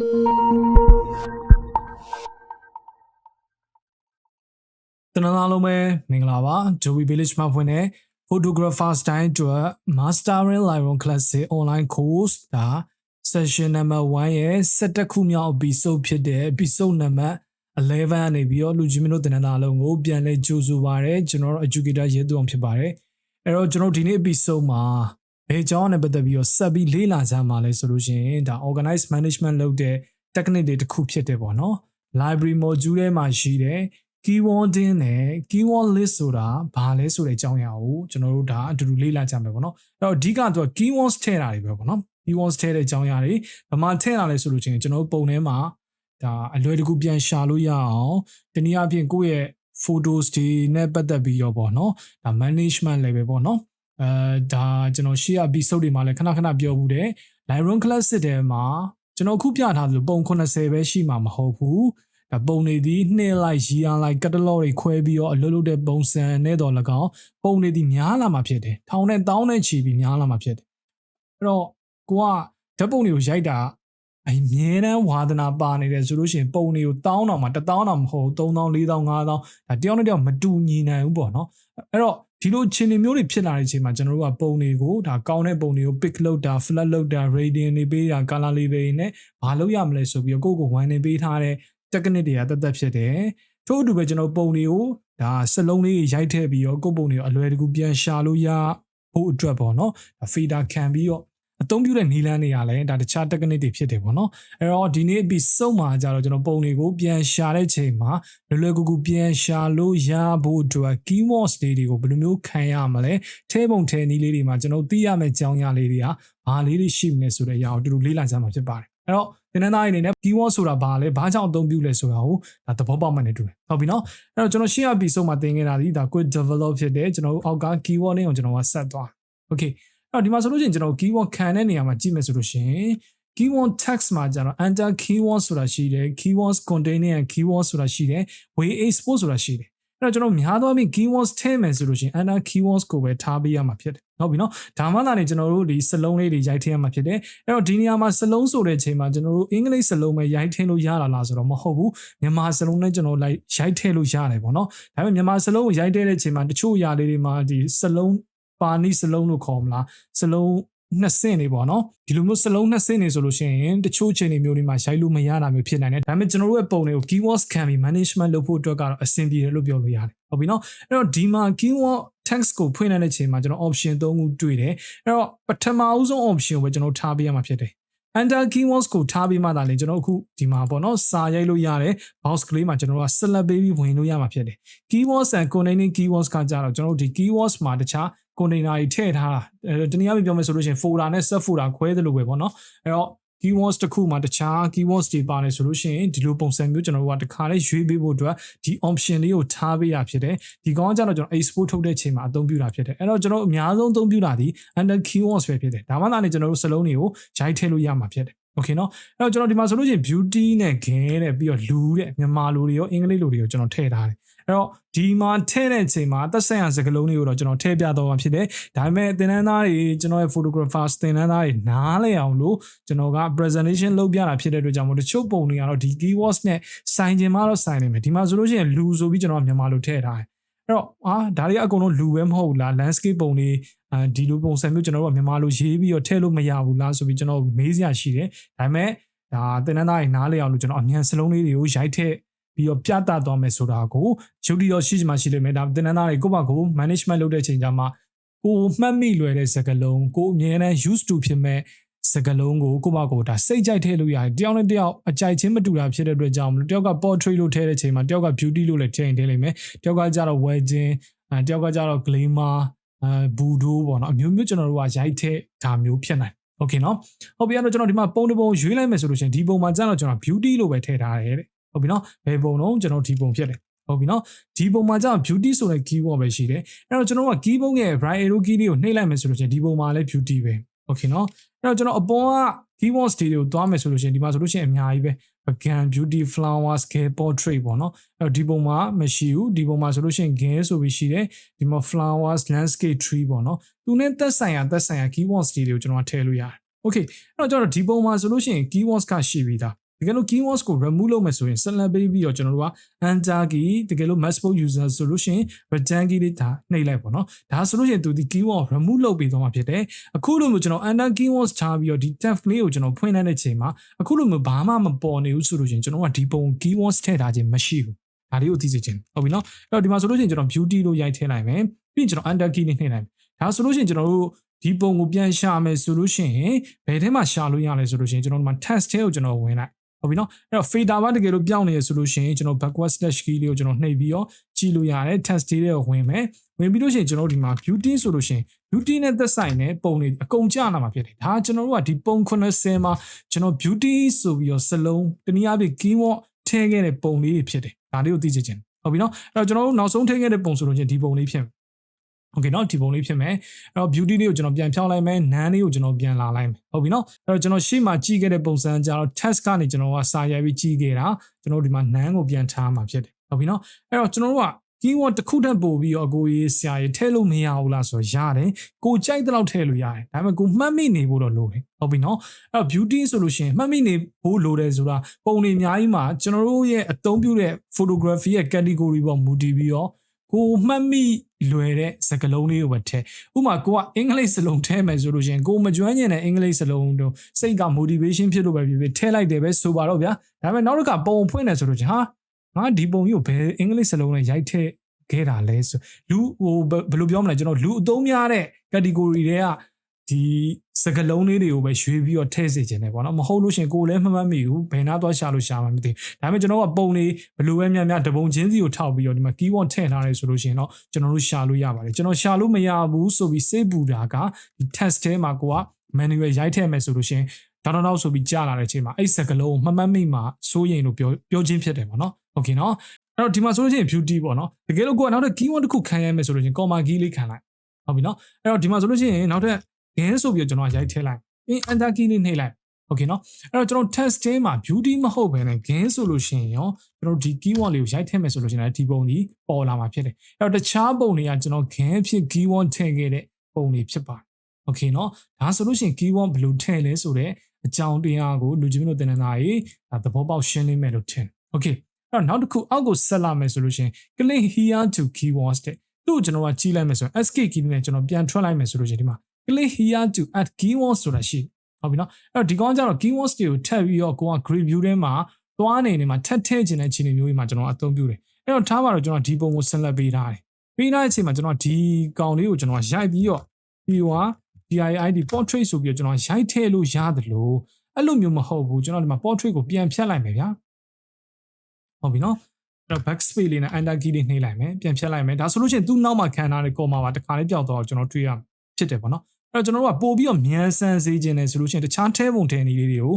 တနင်္လာလုံးပဲမင်္ဂလာပါ Joey Village မှာဖွင့်တဲ့ Photographer Style အတွက် Mastering Lightroom Classic Online Course ဒါ Session number 1ရဲ့17ခုမြောက် episode ဖြစ်တဲ့ episode number 11ကနေပြီးတော့လူကြီးမျိုးတင်တဲ့လုံးကိုပြန်လဲကြိုးဆိုပါရစေကျွန်တော်တို့ educator ရဲသူအောင်ဖြစ်ပါတယ်အဲ့တော့ကျွန်တော်ဒီနေ့ episode မှာဘယ်ကြောင်းနဲ့ပတ်သက်ပြီးတော့ဆက်ပြီးလေ့လာကြမှာလဲဆိုလို့ရှိရင်ဒါ organize management လုပ်တဲ့ technique တွေတစ်ခုဖြစ်တယ်ပေါ့နော် library module ထဲမှာရှိတဲ့keywording နဲ့ keyword list ဆိုတာဘာလဲဆိုတဲ့အကြောင်းအရာကိုကျွန်တော်တို့ဒါအတူတူလေ့လာကြမယ်ပေါ့နော်အဲ့တော့အဓိကတော့ keywords ထည့်တာတွေပဲပေါ့နော် keywords ထည့်တဲ့အကြောင်းအရာတွေဘာမှထည့်တာလဲဆိုလို့ချင်းကျွန်တော်တို့ပုံထဲမှာဒါအလွယ်တကူပြန်ရှာလို့ရအောင်တနည်းအားဖြင့်ကိုယ့်ရဲ့ photos တွေနဲ့ပတ်သက်ပြီးတော့ပေါ့နော်ဒါ management level ပေါ့နော်ဒါကျွန်တော်ရှေ့ episode တွေမှာလည်းခဏပြောမှုတဲ့ Lightroom Classic ထဲမှာကျွန်တော်ခုပြထားသလိုပုံ80ပဲရှိမှာမဟုတ်ဘူးပုံတွေဒီနှစ်လိုက်ရီအားလိုက်ကတလော့တွေခွဲပြီးတော့အလုပ်လုပ်တဲ့ပုံစံနဲ့တော့၎င်းပုံတွေဒီများလာမှာဖြစ်တယ်ထောင်နဲ့တောင်းနဲ့ချီပြီးများလာမှာဖြစ်တယ်အဲ့တော့ကိုကဓာတ်ပုံတွေကိုရိုက်တာအမြဲတမ်းဝါသနာပါနေတယ်ဆိုလို့ရှိရင်ပုံတွေကိုတောင်းတော့မှ1000တောင်မဟုတ်3000 4000 5000ဒါတယောက်နဲ့တယောက်မတူညီနိုင်ဘူးပေါ့နော်အဲ့တော့ဒီလိုခြေနေမျိုးတွေဖြစ်လာတဲ့အချိန်မှာကျွန်တော်တို့ကပုံတွေကိုဒါကောင်းတဲ့ပုံတွေကို pick လုပ်တာ flat လုပ်တာ gradient တွေပေးတာ color level တွေနဲ့ဘာလုပ်ရမလဲဆိုပြီးတော့ကိုယ်ဝိုင်းနေပေးထားတဲ့technique တွေကတသက်ဖြစ်တယ်ထို့အတူပဲကျွန်တော်ပုံတွေကိုဒါစလုံးလေးရိုက်ထည့်ပြီးတော့ကိုယ့်ပုံတွေကိုအလွယ်တကူပြန်ရှာလို့ရဖို့အတွက်ပေါ့နော် fader ခံပြီးတော့အသုံးပြုတဲ့နည်းလမ်းတွေကလည်းဒါတခြား technique တွေဖြစ်တယ်ပေါ့နော်အဲ့တော့ဒီနေ့ episode မှာကြတော့ကျွန်တော်ပုံတွေကိုပြန်ရှာတဲ့ချိန်မှာလွယ်ကူကူပြန်ရှာလို့ရဖို့အတွက် keywords တွေကိုဘယ်လိုမျိုးခံရမလဲထဲပုံထဲနည်းလေးတွေမှာကျွန်တော်သိရမယ့်ကြောင်းရလေးတွေကဘာလေးတွေရှိမလဲဆိုတဲ့အရာကိုတူတူလေ့လာကြမှာဖြစ်ပါတယ်အဲ့တော့သင်တန်းသားအနေနဲ့ keyword ဆိုတာဘာလဲဘာကြောင့်အသုံးပြုလဲဆိုတာကိုဒါသဘောပေါက်မှနဲ့တူတယ်ဟုတ်ပြီနော်အဲ့တော့ကျွန်တော်ရှေ့ episode မှာသင်ခဲ့တာဒီဒါ quick develop ဖြစ်တဲ့ကျွန်တော်တို့အောက်က keyword နဲ့ကိုကျွန်တော်ကဆက်သွား okay အဲ့တော့ဒီမှာဆိုလို့ရှိရင်ကျွန်တော် keyword ခံတဲ့နေရာမှာကြည့်မယ်ဆိုလို့ရှိရင် keyword text မှာကျတော့ enter keyword ဆိုတာရှိတယ် keywords containing and keyword ဆိုတာရှိတယ် way export ဆိုတာရှိတယ်အဲ့တော့ကျွန်တော်များသောအားဖြင့် keywords ထည့်မယ်ဆိုလို့ရှိရင် enter keywords ကိုပဲထားပေးရမှာဖြစ်တယ်ဟုတ်ပြီနော်ဒါမှသာနေကျွန်တော်တို့ဒီစလုံးလေးတွေရိုက်ထည့်ရမှာဖြစ်တယ်အဲ့တော့ဒီနေရာမှာစလုံးဆိုတဲ့အချိန်မှာကျွန်တော်တို့အင်္ဂလိပ်စလုံးပဲရိုက်ထည့်လို့ရတာလားဆိုတော့မဟုတ်ဘူးမြန်မာစလုံးနဲ့ကျွန်တော်လိုက်ရိုက်ထည့်လို့ရတယ်ပေါ့နော်ဒါပေမဲ့မြန်မာစလုံးကိုရိုက်ထည့်တဲ့အချိန်မှာတချို့အရာလေးတွေမှာဒီစလုံးပါဏိစလုံးလို့ခေါ်မလားစလုံးနှစ်ဆင့်နေပေါ့နော်ဒီလိုမျိုးစလုံးနှစ်ဆင့်နေဆိုလို့ရှိရင်တချို့ချိန်တွေမျိုးတွေမှာရိုက်လို့မရတာမျိုးဖြစ်နိုင်တယ်ဒါပေမဲ့ကျွန်တော်တို့ရဲ့ပုံတွေကို keywords ခံပြီး management လုပ်ဖို့အတွက်ကတော့အဆင်ပြေတယ်လို့ပြောလို့ရတယ်ဟုတ်ပြီနော်အဲ့တော့ဒီမှာ keyword text ကိုဖွင့်လိုက်တဲ့အချိန်မှာကျွန်တော် option 3ခုတွေ့တယ်အဲ့တော့ပထမဦးဆုံး option ကိုပဲကျွန်တော်ထားပေးရမှာဖြစ်တယ် enter keywords ကိုထားပြီးမှသာလေကျွန်တော်အခုဒီမှာပေါ့နော်စာရိုက်လို့ရတယ် box ကလေးမှာကျွန်တော်က select ပေးပြီးဝင်လို့ရမှာဖြစ်တယ် keywords and containing keywords ကကြတော့ကျွန်တော်တို့ဒီ keywords မှာတခြား container တွေထည့်ထားတာတနည်းအားဖြင့်ပြောမယ်ဆိုလို့ရှိရင် folder နဲ့ sub folder ခွဲသလိုပဲပေါ့နော်အဲ့တော့ keywords တစ်ခုမှာတခြား keywords တွေပါတယ်ဆိုလို့ရှိရင်ဒီလိုပုံစံမျိုးကျွန်တော်တို့ကတခါလေးရွေးပေးဖို့အတွက်ဒီ option လေးကိုထားပေးရဖြစ်တယ်ဒီကောင်းကြတော့ကျွန်တော် export ထုတ်တဲ့ချိန်မှာအသုံးပြုတာဖြစ်တယ်အဲ့တော့ကျွန်တော်အများဆုံးအသုံးပြုတာဒီ under keywords ပဲဖြစ်တယ်ဒါမှသာလေကျွန်တော်တို့စလုံးတွေကိုရိုက်ထည့်လို့ရမှာဖြစ်တယ်โอเคเนาะအဲ့တော့ကျွန်တော်ဒီမှာဆိုလို့ရှိရင် beauty နဲ့ gain နဲ့ပြီးတော့လူတဲ့မြန်မာလူတွေရောအင်္ဂလိပ်လူတွေရောကျွန်တော်ထည့်ထားတယ်အဲ့တော့ဒီမှာထည့်တဲ့အချိန်မှာသက်ဆိုင်ရာစကားလုံးတွေကိုတော့ကျွန်တော်ထည့်ပြတော့မှာဖြစ်တယ်ဒါပေမဲ့သင်တန်းသားတွေကျွန်တော်ရဲ့ photographers သင်တန်းသားတွေနားလည်အောင်လို့ကျွန်တော်က presentation လုပ်ပြတာဖြစ်တဲ့အတွက်ကြောင့်မို့တချို့ပုံတွေကတော့ဒီ keywords နဲ့ဆိုင်ကျင်မှတော့ဆိုင်နေမယ်ဒီမှာဆိုလို့ရှိရင်လူဆိုပြီးကျွန်တော်မြန်မာလူထည့်ထားတယ်အဲ့တော့ဒါတွေအကုန်လုံးလူပဲမဟုတ်ဘူးလား landscape ပုံတွေဒီလိုပုံစံမျိုးကျွန်တော်တို့ကမြန်မာလိုရေးပြီးတော့ထည့်လို့မရဘူးလားဆိုပြီးကျွန်တော်မေးစရာရှိတယ်ဒါပေမဲ့ဒါသင်တန်းသားတွေနားလည်အောင်လို့ကျွန်တော်အမြန်စလုံးလေးတွေကိုရိုက်ထည့်ပြီးတော့ပြသသွားမယ်ဆိုတာကိုရုပ်တရက်ရှိမှရှိလိမ့်မယ်ဒါသင်တန်းသားတွေကိုယ့်ဘာကို management လုပ်တဲ့အချိန်ကျမှကိုမှတ်မိလွယ်တဲ့စကားလုံးကိုအမြဲတမ်း used to ဖြစ်မဲ့စကားလုံးကိုယ့်ဘာကိုဒါစိတ်ကြိုက်ထည့်လို့ရတယ်တယောက်နဲ့တယောက်အကြိုက်ချင်းမတူတာဖြစ်တဲ့အတွက်ကြောင့်မလို့တယောက်က portrait လို့ထည့်တဲ့ချိန်မှာတယောက်က beauty လို့လည်းထည့်ရင်ထည့်လိမ့်မယ်တယောက်ကကြတော့ wedding တယောက်ကကြတော့ glamour ဘူဒိုးပေါ့နော်အမျိုးမျိုးကျွန်တော်တို့ကရိုက်ထည့်ဒါမျိုးဖြစ်နိုင်โอเคเนาะဟုတ်ပြီအဲ့တော့ကျွန်တော်ဒီမှာပုံတစ်ပုံရွေးလိုက်မယ်ဆိုလို့ရှိရင်ဒီပုံမှာကျတော့ကျွန်တော် beauty လို့ပဲထည့်ထားတယ်တဲ့ဟုတ်ပြီเนาะဘယ်ပုံတော့ကျွန်တော်ဒီပုံဖြစ်တယ်ဟုတ်ပြီเนาะဒီပုံမှာကျတော့ beauty ဆိုတဲ့ keyword ပဲရှိတယ်အဲ့တော့ကျွန်တော်က key ပုံရဲ့ right arrow key လေးကိုနှိပ်လိုက်မယ်ဆိုလို့ရှိရင်ဒီပုံမှာလည်း beauty ပဲโอเคเนาะအဲ့တော့ကျွန်တော်အပေါ်က keywords တွေကိုတွားမယ်ဆိုလို့ရှိရင်ဒီမှာဆိုလို့ရှိရင်အများကြီးပဲ Began beauty flowers care portrait ပေါ့နော်အဲ့တော့ဒီပုံမှာမရှိဘူးဒီပုံမှာဆိုလို့ရှိရင် care ဆိုပြီးရှိတယ်ဒီမှာ flowers landscape tree ပေါ့နော်သူနဲ့သက်ဆိုင်ရာ keywords တွေကိုကျွန်တော်ထည့်လို့ရတယ် okay အဲ့တော့ကျွန်တော်ဒီပုံမှာဆိုလို့ရှိရင် keywords ကရှိပြီးသား တကယ်လို့ keywords ကို remove လုပ်မယ်ဆိုရင် select ပေးပြီးတော့ကျွန်တော်တို့က enter key တကယ်လို့ maxpose user ဆိုလို့ရှိရင် return key လေးဒါနှိပ်လိုက်ပေါ့နော်ဒါဆိုလို့ရှိရင်သူဒီ keyword remove လုပ်ပြီးတော့မှဖြစ်တယ်အခုလိုမျိုးကျွန်တော် enter keywords ထားပြီးတော့ဒီ tab လေးကိုကျွန်တော်ဖွင့်လိုက်တဲ့ချိန်မှာအခုလိုမျိုးဘာမှမပေါ်နေဘူးဆိုလို့ရှိရင်ကျွန်တော်ကဒီပုံ keywords ထည့်ထားခြင်းမရှိဘူးဒါလေးကိုသိစေချင်ဟုတ်ပြီနော်အဲ့တော့ဒီမှာဆိုလို့ရှိရင်ကျွန်တော် beauty လို့ရိုက်ထည့်လိုက်မယ်ပြီးရင်ကျွန်တော် enter key လေးနှိပ်လိုက်မယ်ဒါဆိုလို့ရှိရင်ကျွန်တော်တို့ဒီပုံကိုပြန်ရှာမယ်ဆိုလို့ရှိရင်ဘယ်ထဲမှာရှာလို့ရလဲဆိုလို့ရှိရင်ကျွန်တော်ဒီမှာ text ထဲကိုကျွန်တော်ဝင်လိုက်ဟုတ်ပြီနော်အဲ့တော့ fader ဘာတကယ်လို့ပြောင်းနေရဆိုလို့ရှိရင်ကျွန်တော် backward slash key လေးကိုကျွန်တော်နှိပ်ပြီးတော့ကြည့်လို့ရတယ် text တွေကိုဝင်မယ်ဝင်ပြီးလို့ရှိရင်ကျွန်တော်ဒီမှာ beauty ဆိုလို့ရှိရင် beauty နဲ့သက်ဆိုင်တဲ့ပုံတွေအကုန်ကြာလာမှာဖြစ်တယ်ဒါကျွန်တော်တို့ကဒီပုံ80မှာကျွန်တော် beauty ဆိုပြီးတော့စလုံးတနည်းအားဖြင့် keyword ထည့်ခဲ့တဲ့ပုံလေးတွေဖြစ်တယ်ဒါလေးကိုသိချင်တယ်ဟုတ်ပြီနော်အဲ့တော့ကျွန်တော်တို့နောက်ဆုံးထည့်ခဲ့တဲ့ပုံဆိုလို့ချင်းဒီပုံလေးဖြစ်မယ်โอเคเนาะဒီပုံလေးဖြစ်မယ်အဲ့တော့ beauty လေးကိုကျွန်တော်ပြန်ဖြောင်းလိုက်မယ် none လေးကိုကျွန်တော်ပြန်လာလိုက်မယ်ဟုတ်ပြီเนาะအဲ့တော့ကျွန်တော်ရှေ့မှာကြည့်ခဲ့တဲ့ပုံစံကြတော့ test ကနေကျွန်တော်ကစာရိုက်ပြီးကြည့်ခဲ့တာကျွန်တော်ဒီမှာ none ကိုပြန်ထားမှာဖြစ်တယ်ဟုတ်ပြီเนาะအဲ့တော့ကျွန်တော်တို့က keyword တစ်ခုတည်းပို့ပြီးတော့အကိုရေးဆရာရေးထည့်လို့မရဘူးလားဆိုတော့ရတယ်ကိုကြိုက်တဲ့လောက်ထည့်လို့ရတယ်ဒါပေမဲ့ကိုမှတ်မိနေဖို့တော့လိုတယ်ဟုတ်ပြီเนาะအဲ့တော့ beauty ဆိုလို့ရှိရင်မှတ်မိနေဖို့လိုတယ်ဆိုတာပုံတွေအများကြီးမှာကျွန်တော်တို့ရဲ့အသုံးပြုတဲ့ photography ရဲ့ category ပေါ်မူတည်ပြီးတော့ကိုမှတ်မိလွယ်တဲ့စကားလုံးလေးကိုပဲထည့်ဥပမာကိုကအင်္ဂလိပ်စလုံးထည့်မယ်ဆိုလို့ရှိရင်ကိုမကျွမ်းကျင်တဲ့အင်္ဂလိပ်စလုံးတို့စိတ်က motivation ဖြစ်လို့ပဲဖြစ်ဖြစ်ထည့်လိုက်တယ်ပဲဆိုပါတော့ဗျာဒါပေမဲ့နောက်တစ်ခါပုံဖွင့်နေဆိုလို့ချင်းဟာငါဒီပုံကြီးကိုဘယ်အင်္ဂလိပ်စလုံးနဲ့ရိုက်ထည့်ခဲ့တာလဲဆိုလူဟိုဘယ်လိုပြောမလဲကျွန်တော်လူအသုံးများတဲ့ category တွေကဒီစကားလုံးလေးတွေကိုပဲရွေးပြီးတော့ထည့်စေခြင်းတယ်ပေါ့နော်မဟုတ်လို့ရှင်ကိုလည်းမမှတ်မိဘူးဘယ်နာသွားရှာလို့ရှာမှမသိဒါပေမဲ့ကျွန်တော်ကပုံလေးဘယ်လိုပဲများတပုံချင်းစီကိုထောက်ပြီးတော့ဒီမှာ keyword ထည့်ထားရဲဆိုလို့ရှင်တော့ကျွန်တော်တို့ရှာလို့ရပါတယ်ကျွန်တော်ရှာလို့မရဘူးဆိုပြီးစိတ်ပူတာကဒီ test ထဲမှာကိုက manual ရိုက်ထည့်မယ်ဆိုလို့ရှင်တော့ဆိုပြီးကြာလာတဲ့အချိန်မှာအဲ့စကားလုံးကိုမမှတ်မိမှစိုးရိမ်လို့ပြောချင်းဖြစ်တယ်ပေါ့နော်โอเคနော်အဲ့တော့ဒီမှာဆိုလို့ရှိရင် beauty ပေါ့နော်တကယ်လို့ကိုကနောက်ထပ် keyword တစ်ခုခံရမယ်ဆိုလို့ရှင် comma key လေးခံလိုက်ဟုတ်ပြီနော်အဲ့တော့ဒီမှာဆိုလို့ရှိရင်နောက်ထပ် gain ဆိုပြီးတော့ကျွန်တော်ရိုက်ထည့်လိုက်ပြီး enter key လေးနှိပ်လိုက်โอเคနော်အဲ့တော့ကျွန်တော် test ထဲမှာ beauty မဟုတ်ဘဲနဲ့ gain ဆိုလို့ရှိရင်ရောကျွန်တော်ဒီ keyword လေးကိုရိုက်ထည့်မယ်ဆိုလို့ရှိရင်ဒီပုံကြီးပေါ်လာမှာဖြစ်တယ်အဲ့တော့တခြားပုံတွေကကျွန်တော် gain ဖြစ် keyword ထည့်ခဲ့တဲ့ပုံတွေဖြစ်ပါတယ်โอเคနော်ဒါဆိုလို့ရှိရင် keyword ဘယ်လိုထည့်လဲဆိုတဲ့အကြောင်းတရားကိုလူချင်းတို့တင်နေတာကြီးသဘောပေါက်ရှင်းလင်းမယ်လို့ထင်โอเคအဲ့တော့နောက်တစ်ခုအောက်ကိုဆက်လာမယ်ဆိုလို့ရှိရင် click here to keywords တဲ့သူ့ကျွန်တော်ကကြီးလိုက်မယ်ဆိုရင် escape key နဲ့ကျွန်တော်ပြန်ထွက်လိုက်မယ်ဆိုလို့ရှိရင်ဒီမှာ click here to add keywords ဆိုတာရှိဟုတ်ပြီနော်အဲ့တော့ဒီကောင်ကျတော့ keywords တွေကိုထပ်ပြီးတော့ကိုက grid view ထဲမှာသွားနေမှာထပ်ထည့်ခြင်းတဲ့ခြေနေမျိုးကြီးမှာကျွန်တော်အသုံးပြုတယ်အဲ့တော့ထားပါတော့ကျွန်တော်ဒီပုံကိုဆက်လက်ပေးထားတယ်ပေးထားတဲ့အချိန်မှာကျွန်တော်ဒီကောင်လေးကိုကျွန်တော်ရိုက်ပြီးတော့ပြီးတော့ DIID portrait ဆိုပြီးတော့ကျွန်တော်ရိုက်ထည့်လို့ရတယ်လို့အဲ့လိုမျိုးမဟုတ်ဘူးကျွန်တော်ဒီမှာ portrait ကိုပြန်ဖြတ်လိုက်မယ်ဗျာဟုတ်ပြီနော်အဲ့တော့ backspace လေးနဲ့ enter key လေးနှိပ်လိုက်မယ်ပြန်ဖြတ်လိုက်မယ်ဒါဆိုလို့ရှိရင်သူ့နောက်မှာခံထားတဲ့ comma ပါတစ်ခါလေးပြောင်းတော့ကျွန်တော်တွေ့ရဖြစ်တယ်ပေါ့နော်အဲ့တော့ကျွန်တော်တို့ကပို့ပြီးတော့မြန်ဆန်စေခြင်းနဲ့ဆိုလို့ရှိရင်တခြားထဲပုံထဲနည်းလေးတွေကို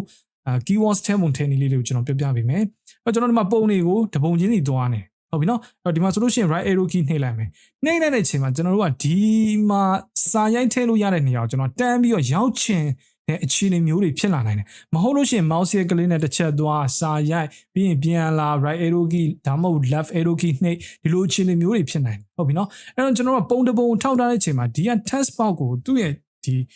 keywords ထဲပုံထဲနည်းလေးတွေကိုကျွန်တော်ပြောပြပေးမယ်အဲ့တော့ကျွန်တော်ဒီမှာပုံတွေကိုတပုံချင်းစီသွားနေဟုတ်ပြီနော်အဲ့တော့ဒီမှာဆိုလို့ရှိရင် right arrow key နှိပ်လိုက်မယ်နှိပ်လိုက်တဲ့အချိန်မှာကျွန်တော်တို့ကဒီမှာစာရိုက်ထည့်လို့ရတဲ့နေရာကိုကျွန်တော်တန်းပြီးတော့ရောက်ချင်တဲ့အခြေအနေမျိုးတွေဖြစ်လာနိုင်တယ်မဟုတ်လို့ရှိရင် mouse ရဲ့ကလေးနဲ့တစ်ချက်သွားစာရိုက်ပြီးရင်ပြန်လာ right arrow key ဒါမှမဟုတ် left arrow key နှိပ်ဒီလိုအခြေအနေမျိုးတွေဖြစ်နိုင်တယ်ဟုတ်ပြီနော်အဲ့တော့ကျွန်တော်တို့ပုံတပုံထောက်ထားတဲ့အချိန်မှာဒီက test box ကိုသူ့ရဲ့ဒ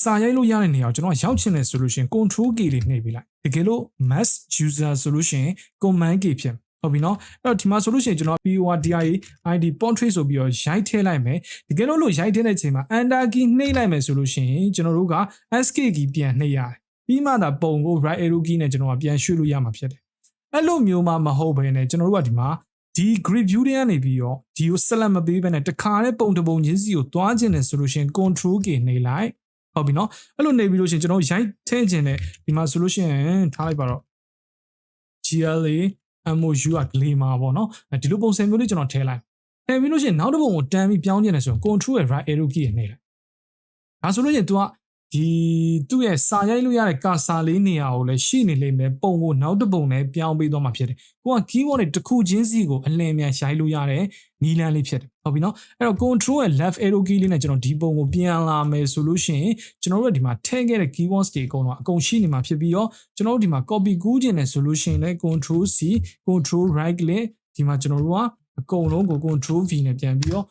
ီစာရိုက်လို့ရတဲ့နေရာကိုကျွန်တော်ရောက်ချင်တယ်ဆိုလို့ရှိရင် control key လေးနှိပ်ပေးလိုက်တကယ်လို့ mass user ဆိုလို့ရှိရင် command key ဖြစ်ဟုတ်ပြီနော်အဲ့တော့ဒီမှာဆိုလို့ရှိရင်ကျွန်တော် PORDID portrait ဆိုပြီးတော့ရိုက်ထည့်လိုက်မယ်တကယ်လို့ရိုက်ထည့်တဲ့အချိန်မှာ enter key နှိပ်လိုက်မယ်ဆိုလို့ရှိရင်ကျွန်တော်တို့က escape key ပြန်နှိပ်ရတယ်ပြီးမှသာပုံကို right arrow key နဲ့ကျွန်တော်ကပြန်ရွှေ့လို့ရမှာဖြစ်တယ်အဲ့လိုမျိုးမှမဟုတ်ဘဲနဲ့ကျွန်တော်တို့ကဒီမှာဒီ grid view တွေကနေပြီးတော့ဒီကို select မပေးဘဲနဲ့တခါနဲ့ပုံတပုံချင်းစီကိုသွားခြင်းတယ်ဆိုလို့ရှိရင် control key နှိပ်လိုက်ဟုတ်ပြီနော်အဲ့လိုနှိပ်ပြီးလို့ရှိရင်ကျွန်တော်ရိုက်ထည့်ခြင်းနဲ့ဒီမှာဆိုလို့ရှိရင်ထားလိုက်ပါတော့ GLA MOU က glamour ပေါ့နော်ဒီလိုပုံစံမျိုးလေးကျွန်တော်ထည့်လိုက်ထည့်ပြီးလို့ရှိရင်နောက်တစ်ပုံကိုတန်းပြီးပြောင်းကျင်တယ်ဆိုရင် control ရဲ့ right arrow key နဲ့နှိပ်လိုက်ဒါဆိုလို့ရှိရင် तू ကဒီသူ့ရဲ့စာရိုက်လို့ရတဲ့ကာစာလေးနေရာကိုလည်းရှိနေလိမ့်မယ်ပုံကိုနောက်တစ်ပုံနဲ့ပြောင်းပေးသွားမှာဖြစ်တယ်ကိုက keyword တွေတစ်ခုချင်းစီကိုအလင်းမြန်ရိုက်လို့ရတဲ့နီလန်းလေးဖြစ်တယ်ဟုတ်ပြီနော်အဲ့တော့ control ရဲ့ left arrow key လေးနဲ့ကျွန်တော်ဒီပုံကိုပြန်လာမယ်ဆိုလို့ရှိရင်ကျွန်တော်တို့ဒီမှာထည့်ခဲ့တဲ့ keywords တွေအကုန်ရှိနေမှာဖြစ်ပြီးတော့ကျွန်တော်တို့ဒီမှာ copy ကူးခြင်းနဲ့ဆိုလို့ရှိရင်လည်း control C control right click ဒီမှာကျွန်တော်တို့ကအကုန်လုံးကို control V နဲ့ပြန်ပြီးတော့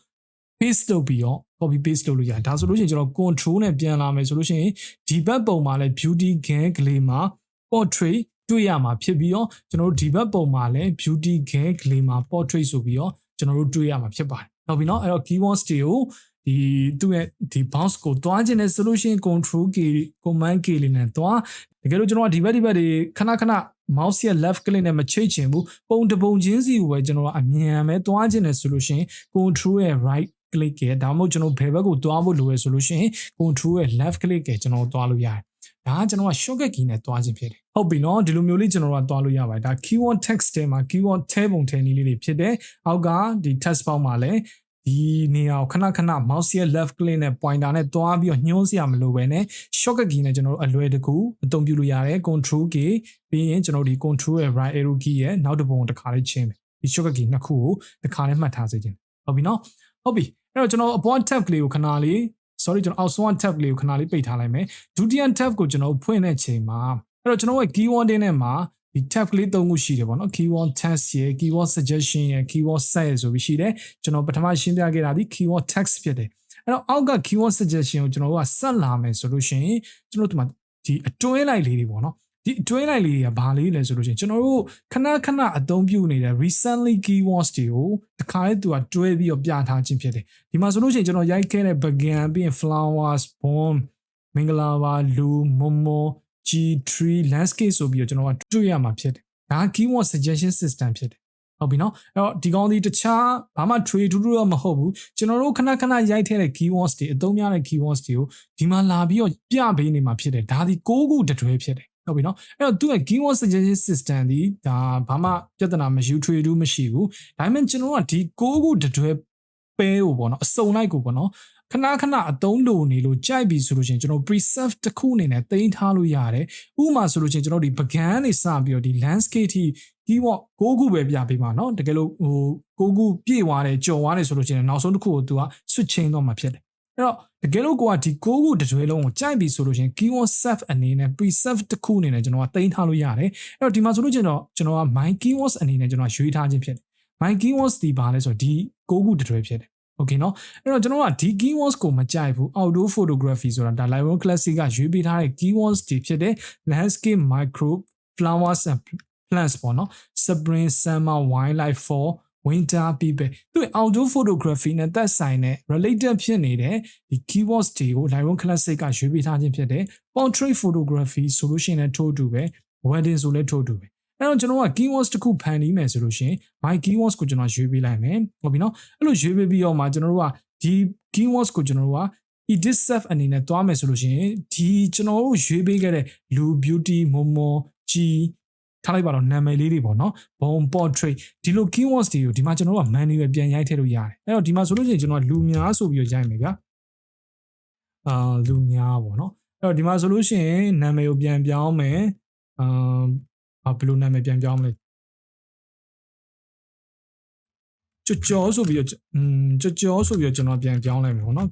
paste လုပ်ပြီးတော့ copy paste လုပ်လို့ရတယ်ဒါဆိုလို့ရှိရင်ကျွန်တော် control နဲ့ပြန်လာမယ်ဆိုလို့ရှိရင်ဒီဘက်ပုံမှာလည်း beauty game glamour portrait တွေ့ရမှာဖြစ်ပြီးတော့ကျွန်တော်တို့ဒီဘက်ပုံမှာလည်း beauty game glamour portrait ဆိုပြီးတော့ကျွန်တော်တို့တွေ့ရမှာဖြစ်ပါတယ်ဟုတ်ပြီเนาะအဲ့တော့ keywords တွေကိုဒီသူ့ရဲ့ဒီ bounce ကိုတွားခြင်းနဲ့ solution control key command key လေးနဲ့တွားတကယ်လို့ကျွန်တော်ကဒီဘက်တွေခဏ mouse ရဲ့ left click နဲ့မချိတ်ချင်ဘူးပုံတပုံချင်းစီကိုပဲကျွန်တော်ကအမြန်ပဲတွားခြင်းနဲ့ solution control ရဲ့ right click ရဲ့ဒါမှမဟုတ်ကျွန်တော်ဘယ်ဘက်ကိုတွားဖို့လိုရဆိုလို့ရှိရင် control ရဲ့ left click ရဲ့ကျွန်တော်တွားလို့ရတယ်ဒါကကျွန်တော်က shortcut key နဲ့တွားခြင်းဖြစ်တယ်ဟုတ်ပြီနော်ဒီလိုမျိုးလေးကျွန်တော်ကတွားလို့ရပါတယ်ဒါ keyword text ထဲမှာ keyword ထဲပုံထဲနည်းလေးတွေဖြစ်တယ်အောက်ကဒီ text box မှာလည်းဒီနေရာကိုခဏ mouse ရဲ့ left click နဲ့ pointer နဲ့တွားပြီးတော့ညှိုးစရာမလိုပဲနဲ့ shortcut key နဲ့ကျွန်တော်တို့အလွယ်တကူအသုံးပြုလို့ရတယ် control key ပြီးရင်ကျွန်တော်ဒီ control ရဲ့ right arrow key ရဲ့နောက်တစ်ပုံတစ်ခါလေးချင်းမယ်ဒီ shortcut key နှစ်ခုကိုတစ်ခါလေးမှတ်ထားစေချင်ဟုတ်ပြီနော်ဟုတ်ပြီအဲ့တော့ကျွန်တော်အပေါ် tab ကလေးကိုခဏလေး sorry ကျွန်တော်အောက်ဆုံး tab ကလေးကိုခဏလေးပိတ်ထားလိုက်မယ်ဒုတိယ tab ကိုကျွန်တော်ဖွင့်တဲ့ချိန်မှာအဲ့တော့ကျွန်တော်ရဲ့ keyword တွေနဲ့မှာဒီ tab ကလေး၃ခုရှိတယ်ပေါ့နော် keyword text ရယ် keyword suggestion ရယ် keyword set ရယ်ဆိုပြီးရှိတယ်ကျွန်တော်ပထမရှင်းပြခဲ့တာဒီ keyword text ဖြစ်တယ်အဲ့တော့အောက်က keyword suggestion ကိုကျွန်တော်တို့ကဆက်လာမယ်ဆိုလို့ရှိရင်ကျွန်တော်တို့ဒီအတွင်းလိုက်လေးတွေပေါ့နော်ဒီအတွင်းလိုက်လေးတွေကဘာလေးလဲဆိုလို့ရှိရင်ကျွန်တော်တို့ခဏအသုံးပြုနေတဲ့ recently keywords တွေကိုတခါလေးသူကတွဲပြီးတော့ပြထားခြင်းဖြစ်တယ်ဒီမှာဆိုလို့ရှိရင်ကျွန်တော်ရိုက်ခဲ့တဲ့ began ပြီးရင် flowers born မင်္ဂလာပါလူမွန်မော G3 landscape ဆိုပြီးတော့ကျွန်တော်ကတွေ့ရမှာဖြစ်တယ်ဒါ keyword suggestion system ဖြစ်တယ်ဟုတ်ပြီနော်အဲ့တော့ဒီကောင်းဒီတခြားဘာမှ trade ထူးတော့မဟုတ်ဘူးကျွန်တော်တို့ခဏရိုက်ထည့်တဲ့ keywords တွေအသုံးများတဲ့ keywords တွေကိုဒီမှာလာပြီးတော့ပြပေးနေမှာဖြစ်တယ်ဒါဒီ6ခုတတွဲဖြစ်တယ်ဟုတ်ပြီနော်အဲ့တော့သူ့ရဲ့ keyword suggestion system ဒီဒါဘာမှပြဿနာမရှိ trade ထူးမရှိဘူးဒါပေမဲ့ကျွန်တော်ကဒီ6ခုတတွဲပဲကိုပေါ့နော်အစုံလိုက်ကိုပေါ့နော်ခဏအသုံးလိုနေလို့ကြိုက်ပြီဆိုလို့ရှိရင်ကျွန်တော် preserve တစ်ခုအနေနဲ့တင်ထားလို့ရတယ်ဥပမာဆိုလို့ရှိရင်ကျွန်တော်ဒီ began နေစပြီးတော့ဒီ landscape ထိ keyword 6ခုပဲပြပေးပါเนาะတကယ်လို့6ခုပြည့်သွားတယ်ကြော်သွားတယ်ဆိုလို့ရှိရင်နောက်ဆုံးတစ်ခုကို तू က switch change တော့မှာဖြစ်တယ်အဲ့တော့တကယ်လို့ကိုကဒီ6ခုတတွဲလုံးကိုကြိုက်ပြီဆိုလို့ရှိရင် keyword set အနေနဲ့ preserve တစ်ခုအနေနဲ့ကျွန်တော်ကတင်ထားလို့ရတယ်အဲ့တော့ဒီမှာဆိုလို့ကျွန်တော်က my keywords အနေနဲ့ကျွန်တော်ရွေးထားခြင်းဖြစ်တယ် my keywords ဒီဘာလဲဆိုတော့ဒီ6ခုတတွဲဖြစ်တယ်โอเคเนาะအဲ့တော့ကျွန်တော်ကဒီ keywords ကိုမကြိုက်ဘူး outdoor photography ဆိုတာဒါ Lightroom Classic ကရွေးပေးထားတဲ့ keywords တွေဖြစ်တဲ့ landscape micro flowers and plants ပေါ့เนาะ spring summer wildlife fall winter people သူ့ outdoor photography နဲ့သက်ဆိုင်တဲ့ related ဖြစ်နေတဲ့ဒီ keywords တွေကို Lightroom Classic ကရွေးပေးထားခြင်းဖြစ်တဲ့ portrait photography ဆိုလို့ရှိရင်လည်းထို့တူပဲ wedding ဆိုလည်းထို့တူပဲအဲ့တော့ကျွန်တော်က keywords တစ်ခုဖန်တီးမယ်ဆိုလို့ရှိရင် my keywords ကိုကျွန်တော်ရွေးပေးလိုက်မယ်ဟုတ်ပြီနော်အဲ့လိုရွေးပေးပြီးတော့မှကျွန်တော်တို့ကဒီ keywords ကိုကျွန်တော်တို့က edit self အနေနဲ့တွားမယ်ဆိုလို့ရှိရင်ဒီကျွန်တော်တို့ရွေးပေးခဲ့တဲ့လူ beauty မွန်မော G ထားလိုက်ပါတော့နာမည်လေးတွေပေါ့နော်ဘုံ portrait ဒီလို keywords တွေကိုဒီမှာကျွန်တော်တို့က manual ပြန်ရိုက်ထည့်လို့ရတယ်အဲ့တော့ဒီမှာဆိုလို့ရှိရင်ကျွန်တော်ကလူများဆိုပြီးတော့ရိုက်မယ်ဗျာလူများပေါ့နော်အဲ့တော့ဒီမှာဆိုလို့ရှိရင်နာမည်ကိုပြန်ပြောင်းမယ်ဘယ်လိုနာမည်ပြန်ပြောင်းမလဲကြောဆိုပြီးတော့ကြောဆိုပြီးတော့ကျွန်တော်ပြန်ပြောင်းလိုက်မယ်ပေါ့နော်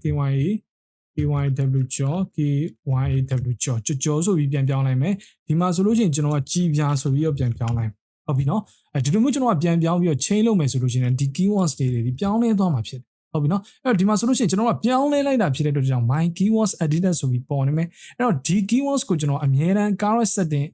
KYW ကြော KYW ကြောဆိုပြီးပြန်ပြောင်းလိုက်မယ်ဒီမှာဆိုလို့ရှိရင်ကျွန်တော်ကကြီးပြားဆိုပြီးတော့ပြန်ပြောင်းလိုက်ဟုတ်ပြီနော်ဒီလိုမျိုးကျွန်တော်ကပြန်ပြောင်းပြီးတော့ chain လုပ်မယ်ဆိုလို့ရှိရင်ဒီ keywords တွေပြောင်းလဲသွားမှာဖြစ်တယ်ဟုတ်ပြီနော်အဲ့တော့ဒီမှာဆိုလို့ရှိရင်ကျွန်တော်ကပြောင်းလဲလိုက်တာဖြစ်တဲ့အတွက်ကြောင့် my keywords editor ဆိုပြီးပေါ်နေမယ်အဲ့တော့ဒီ keywords ကိုကျွန်တော်အမြဲတမ်း current setting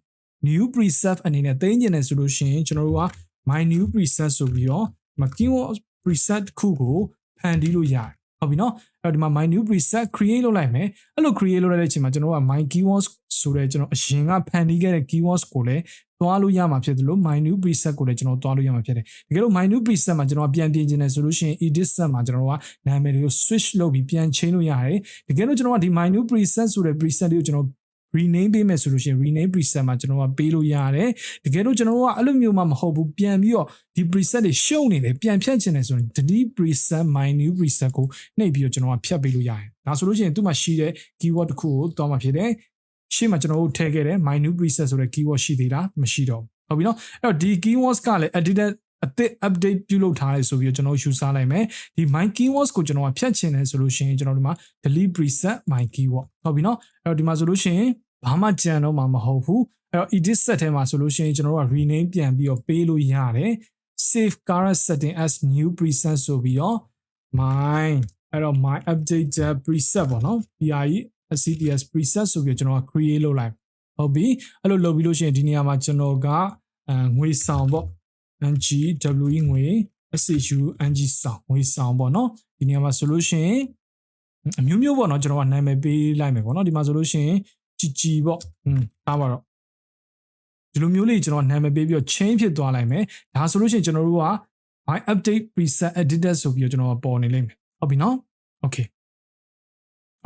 new preset အနေနဲ့သိမ်းကျင်တယ်ဆိုလို့ရှိရင်ကျွန်တော်တို့က my new preset ဆိုပြီးတော့ဒီ keyword preset ခုကိုဖန်တီးလို့ရတယ်ဟုတ်ပြီနော်အဲ့တော့ဒီမှာ my new preset create လုပ်လိုက်မယ်အဲ့လို create လုပ်လိုက်တဲ့အချိန်မှာကျွန်တော်က my keywords ဆိုတဲ့ကျွန်တော်အရင်ကဖန်တီးခဲ့တဲ့ keywords ကိုလည်းသွားလို့ရမှာဖြစ်တယ်လို့ my new preset ကိုလည်းကျွန်တော်သွားလို့ရမှာဖြစ်တယ်တကယ်လို့ my new preset မှာကျွန်တော်ပြန်ပြင်ချင်တယ်ဆိုလို့ရှိရင် edit set မှာကျွန်တော်ကနာမည်တွေကို switch လုပ်ပြီးပြန် change လို့ရတယ်တကယ်လို့ကျွန်တော်ကဒီ my new preset ဆိုတဲ့ preset တွေကိုကျွန်တော်rename ပေးမယ်ဆိုလို့ရှိရင် rename preset မှာကျွန်တော်ကပေးလို့ရတယ်တကယ်လို့ကျွန်တော်ကအဲ့လိုမျိုးမှမဟုတ်ဘူးပြန်ပြီးတော့ဒီ preset တွေရှုံနေတယ်ပြန်ဖြတ်ချင်တယ်ဆိုရင် delete preset my new preset ကိုနှိပ်ပြီးတော့ကျွန်တော်ကဖြတ်ပေးလို့ရတယ်ဒါဆိုလို့ရှိရင်သူ့မှာရှိတဲ့ keyword တစ်ခုကိုတောင်းမှာဖြစ်တယ်ရှေ့မှာကျွန်တော်တို့ထည့်ခဲ့တဲ့ my new preset ဆိုတဲ့ keyword ရှိသေးလားမရှိတော့ဘူးဟုတ်ပြီနော်အဲ့တော့ဒီ keywords ကလည်း edited အသစ် update ပြုလုပ်ထားတယ်ဆိုပြီးတော့ကျွန်တော်ယူဆလိုက်မယ်ဒီ my keywords ကိုကျွန်တော်ကဖြတ်ချင်တယ်ဆိုလို့ရှိရင်ကျွန်တော်ဒီမှာ delete preset my keyword ဟုတ်ပြီနော်အဲ့တော့ဒီမှာဆိုလို့ရှိရင်ဘာမှကြံတော့မှာမဟုတ်ဘူးအဲ့တော့ edit set ထဲမှာဆိုလို့ရှိရင်ကျွန်တော်တို့က rename ပြန်ပြီးတော့ပေးလို့ရတယ် save current setting as new preset ဆိုပြီးတော့ my အဲ့တော့ my updated preset ပေါ့နော် PRE SCTS preset ဆိုပြီးတော့ကျွန်တော်က create လုပ်လိုက် ဟုတ်ပြီအဲ့လိုလုပ်ပြီးလို့ရှိရင်ဒီနေရာမှာကျွန်တော်ကငွေဆောင်ပေါ့ NGWE ငွေ SHU NG ဆောင်ငွေဆောင်ပေါ့နော်ဒီနေရာမှာဆိုလို့ရှိရင်အမျိုးမျိုးပေါ့နော်ကျွန်တော်ကနာမည်ပေးလိုက်မယ်ပေါ့နော်ဒီမှာဆိုလို့ရှိရင် GG ပေါ့ထားပါတော့ဒီလိုမျိုးလေးကျွန်တော်နာမည်ပေးပြီးတော့ change ဖြစ်သွားလိုက်မယ်ဒါဆိုလို့ရှိရင်ကျွန်တော်တို့က my update preset editor ဆိုပြီးတော့ကျွန်တော်ပေါ်နေလိမ့်မယ်ဟုတ်ပြီနော် okay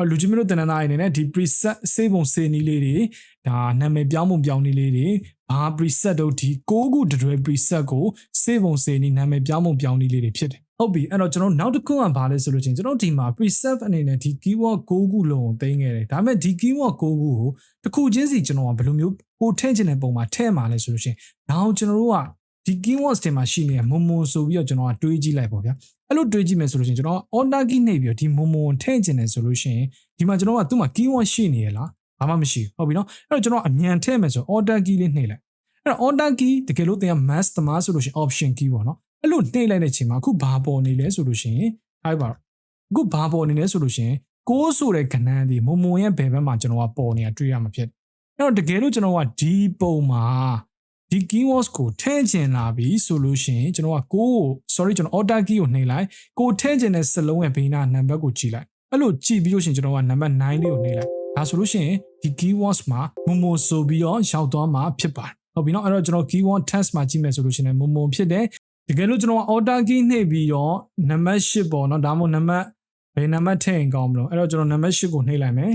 လူကြီးမျိုးတန်တန်သားအနေနဲ့ဒီ preset စေးပုံစေးနည်းလေးတွေဒါနာမည်ပြောင်းပုံပြောင်းနည်းလေးတွေဘာ preset တို့ဒီ6ခုတွဲ preset ကိုစေးပုံစေးနည်းနာမည်ပြောင်းပုံပြောင်းနည်းလေးတွေဖြစ်တယ်ဟုတ်ပြီအဲ့တော့ကျွန်တော်နောက်တစ်ခုကဘာလဲဆိုလို့ချင်းကျွန်တော်ဒီမှာ preset အနေနဲ့ဒီ keyword 6ခုလုံးကိုသိမ်းခဲ့တယ်ဒါပေမဲ့ဒီ keyword 6ခုကိုတစ်ခုချင်းစီကျွန်တော်ကဘယ်လိုမျိုးကိုထည့်ချင်တဲ့ပုံမှာထည့်မှာလဲဆိုလို့ချင်းနောက်ကျွန်တော်တို့ကဒီ keywords တွေမှာရှိနေတဲ့မုံမုံဆိုပြီးတော့ကျွန်တော်ကတွေးကြည့်လိုက်ပေါ့ဗျာအဲ့လိုတွေးကြည့်မယ်ဆိုလို့ရှိရင်ကျွန်တော် order key နှိပ်ပြီးတော့ဒီမုံမုံထည့်ကျင်တယ်ဆိုလို့ရှိရင်ဒီမှာကျွန်တော်ကသူ့မှာ keyword ရှိနေရလားဘာမှမရှိဘူးဟုတ်ပြီနော်အဲ့တော့ကျွန်တော်အမြန်ထည့်မယ်ဆို order key လေးနှိပ်လိုက်အဲ့တော့ order key တကယ်လို့သင်က mass သမားဆိုလို့ရှိရင် option key ပေါ့နော်အဲ့လိုနှိပ်လိုက်တဲ့အချိန်မှာအခုဘာပေါ်နေလဲဆိုလို့ရှိရင်အဲ့ပါအခုဘာပေါ်နေလဲဆိုလို့ရှိရင်6ဆိုတဲ့ကဏ္ဍဒီမုံမုံရဲ့ဘယ်ဘက်မှာကျွန်တော်ကပေါ်နေတာတွေ့ရမှာဖြစ်အဲ့တော့တကယ်လို့ကျွန်တော်ကဒီပုံမှာဒီ keywords ကိုထည့်ကျင်လာပြီဆိုလို့ရှိရင်ကျွန်တော်ကsorry ကျွန်တော် order key ကိုနှိပ်လိုက်ကိုထည့်ကျင်တဲ့စလုံးရဲ့ဘေးနားနံပါတ်ကိုကြည့်လိုက်အဲ့လိုကြည့်ပြီးလို့ရှိရင်ကျွန်တော်ကနံပါတ်9လေးကိုနှိပ်လိုက်ဒါဆိုလို့ရှိရင်ဒီ keywords မှာမုံမုံဆိုပြီးတော့ရောက်သွားမှာဖြစ်ပါတယ်ဟုတ်ပြီနော်အဲ့တော့ကျွန်တော် keyword test မှာကြည့်မယ်ဆိုလို့ရှိရင်မုံမုံဖြစ်တယ်တကယ်လို့ကျွန်တော်က order key နှိပ်ပြီးတော့နံပါတ်8ပေါ့နော်ဒါမှမဟုတ်နံပါတ်ဘယ်နံပါတ်ထည့်ရင်ကောင်းမလို့အဲ့တော့ကျွန်တော်နံပါတ်8ကိုနှိပ်လိုက်မယ်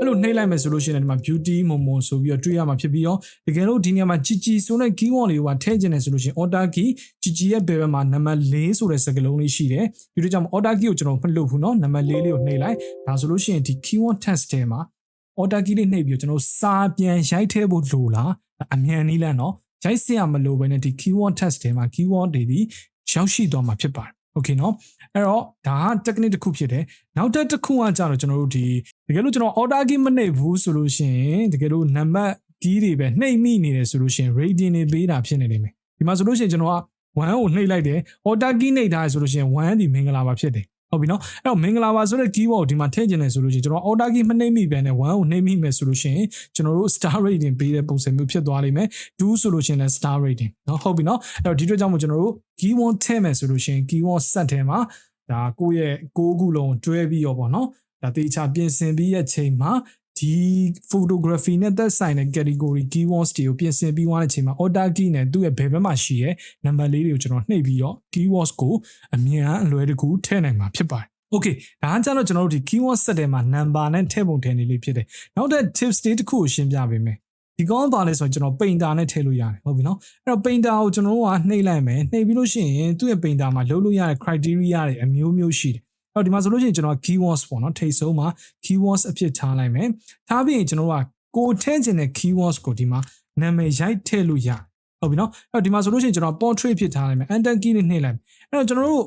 အဲ့လိုနှိပ်လိုက်မယ်ဆိုလို့ရှိရင်ဒီမှာ beauty မုံမုံဆိုပြီးတော့တွေ့ရမှာဖြစ်ပြီးတော့တကယ်လို့ဒီနေရာမှာ GG ဆိုတဲ့ keyword လေးကိုထည့်ကျင်တယ်ဆိုလို့ရှိရင် order key GG ရဲ့ဘယ်ဘက်မှာနံပါတ်4ဆိုတဲ့စကားလုံးလေးရှိတယ်ဒီလိုကြောင့် order key ကိုကျွန်တော်မလုပ်ဘူးเนาะနံပါတ်4လေးကိုနှိပ်လိုက်ဒါဆိုလို့ရှိရင်ဒီ keyword test ထဲမှာ order key လေးနှိပ်ပြီးတော့ကျွန်တော်စာပြန်ရိုက်ထည့်ဖို့လိုလားအမြန်နည်းလမ်းเนาะရိုက်စရာမလိုဘဲနဲ့ဒီ keyword test ထဲမှာ keyword တွေဒီရောက်ရှိသွားမှာဖြစ်ပါတယ်โอเคเนาะအဲ့တော့ဒါက technique တစ်ခုဖြစ်တယ်နောက်တစ်ခုကကြတော့ကျွန်တော်တို့ဒီတကယ်လို့ကျွန်တော် order key မနှိပ်ဘူးဆိုလို့ရှိရင်တကယ်လို့နံပါတ် key တွေပဲနှိပ်မိနေတယ်ဆိုလို့ရှိရင် rating တွေပေးတာဖြစ်နေလိမ့်မယ်ဒီမှာဆိုလို့ရှိရင်ကျွန်တော်က1ကိုနှိပ်လိုက်တယ် order key နှိပ်ထားရဆိုလို့ရှိရင်1ဒီမင်္ဂလာပါဖြစ်တယ်ဟုတ်ပြီเนาะအဲ့တော့မင်္ဂလာပါဆိုတဲ့ keyword ကိုဒီမှာထည့်ကျင်တယ်ဆိုလို့ရှိရင်ကျွန်တော် order key မနှိပ်မိပဲနဲ့1ကိုနှိပ်မိမယ်ဆိုလို့ရှိရင်ကျွန်တော်တို့ star rating ပေးတဲ့ပုံစံမျိုးဖြစ်သွားလိမ့်မယ်2ဆိုလို့ရှိရင်လည်း star rating เนาะဟုတ်ပြီเนาะအဲ့တော့ဒီအတွက်ကြောင့်မို့ကျွန်တော်တို့ keyword ထည့်မယ်ဆိုလို့ရှိရင် keyword set ထဲမှာဒါကိုယ့်ရဲ့6ခုလုံးတွဲပြီးရောပေါ့เนาะဒါတေချာပြင်ဆင်ပြီးရဲ့ချိန်မှာဒီ photography နဲ့သက်ဆိုင်တဲ့ category keywords တွေကိုပြင်ဆင်ပြီးသွားတဲ့အချိန်မှာ order key နဲ့သူ့ရဲ့ဘယ်ဘက်မှာရှိရဲ့နံပါတ်လေးတွေကိုကျွန်တော်နှိပ်ပြီးတော့ keywords ကိုအမြန်အလွယ်တကူထည့်နိုင်မှာဖြစ်ပါတယ်Okay ဒါကကြတော့ကျွန်တော်တို့ဒီ keyword set ထဲမှာ number နဲ့ထည့်ပုံထည့်နေလေးဖြစ်တယ်နောက်တဲ့ tips တွေတစ်ခုကိုရှင်းပြပေးမယ်ဒီကောင်းပါလဲဆိုရင်ကျွန်တော် painter နဲ့ထည့်လို့ရတယ်ဟုတ်ပြီနော်အဲ့တော့ painter ကိုကျွန်တော်တို့ကနှိပ်လိုက်မယ်နှိပ်ပြီးလို့ရှိရင်သူ့ရဲ့ painter မှာလုပ်လို့ရတဲ့ criteria တွေအမျိုးမျိုးရှိတယ်အဲ့တော့ဒီမှာဆိုလို့ရှိရင်ကျွန်တော် keywords ပေါ့နော်ထိပ်ဆုံးမှာ keywords အဖြစ်ထားလိုက်မယ်ထားပြီးရင်ကျွန်တော်တို့ကကိုထည့်ခြင်းတဲ့ keywords ကိုဒီမှာနာမည်ရိုက်ထည့်လို့ရတယ်ဟုတ်ပြီနော်အဲ့တော့ဒီမှာဆိုလို့ရှိရင်ကျွန်တော် portrait ဖြစ်ထားလိုက်မယ် enter key နဲ့နှိပ်လိုက်အဲ့တော့ကျွန်တော်တို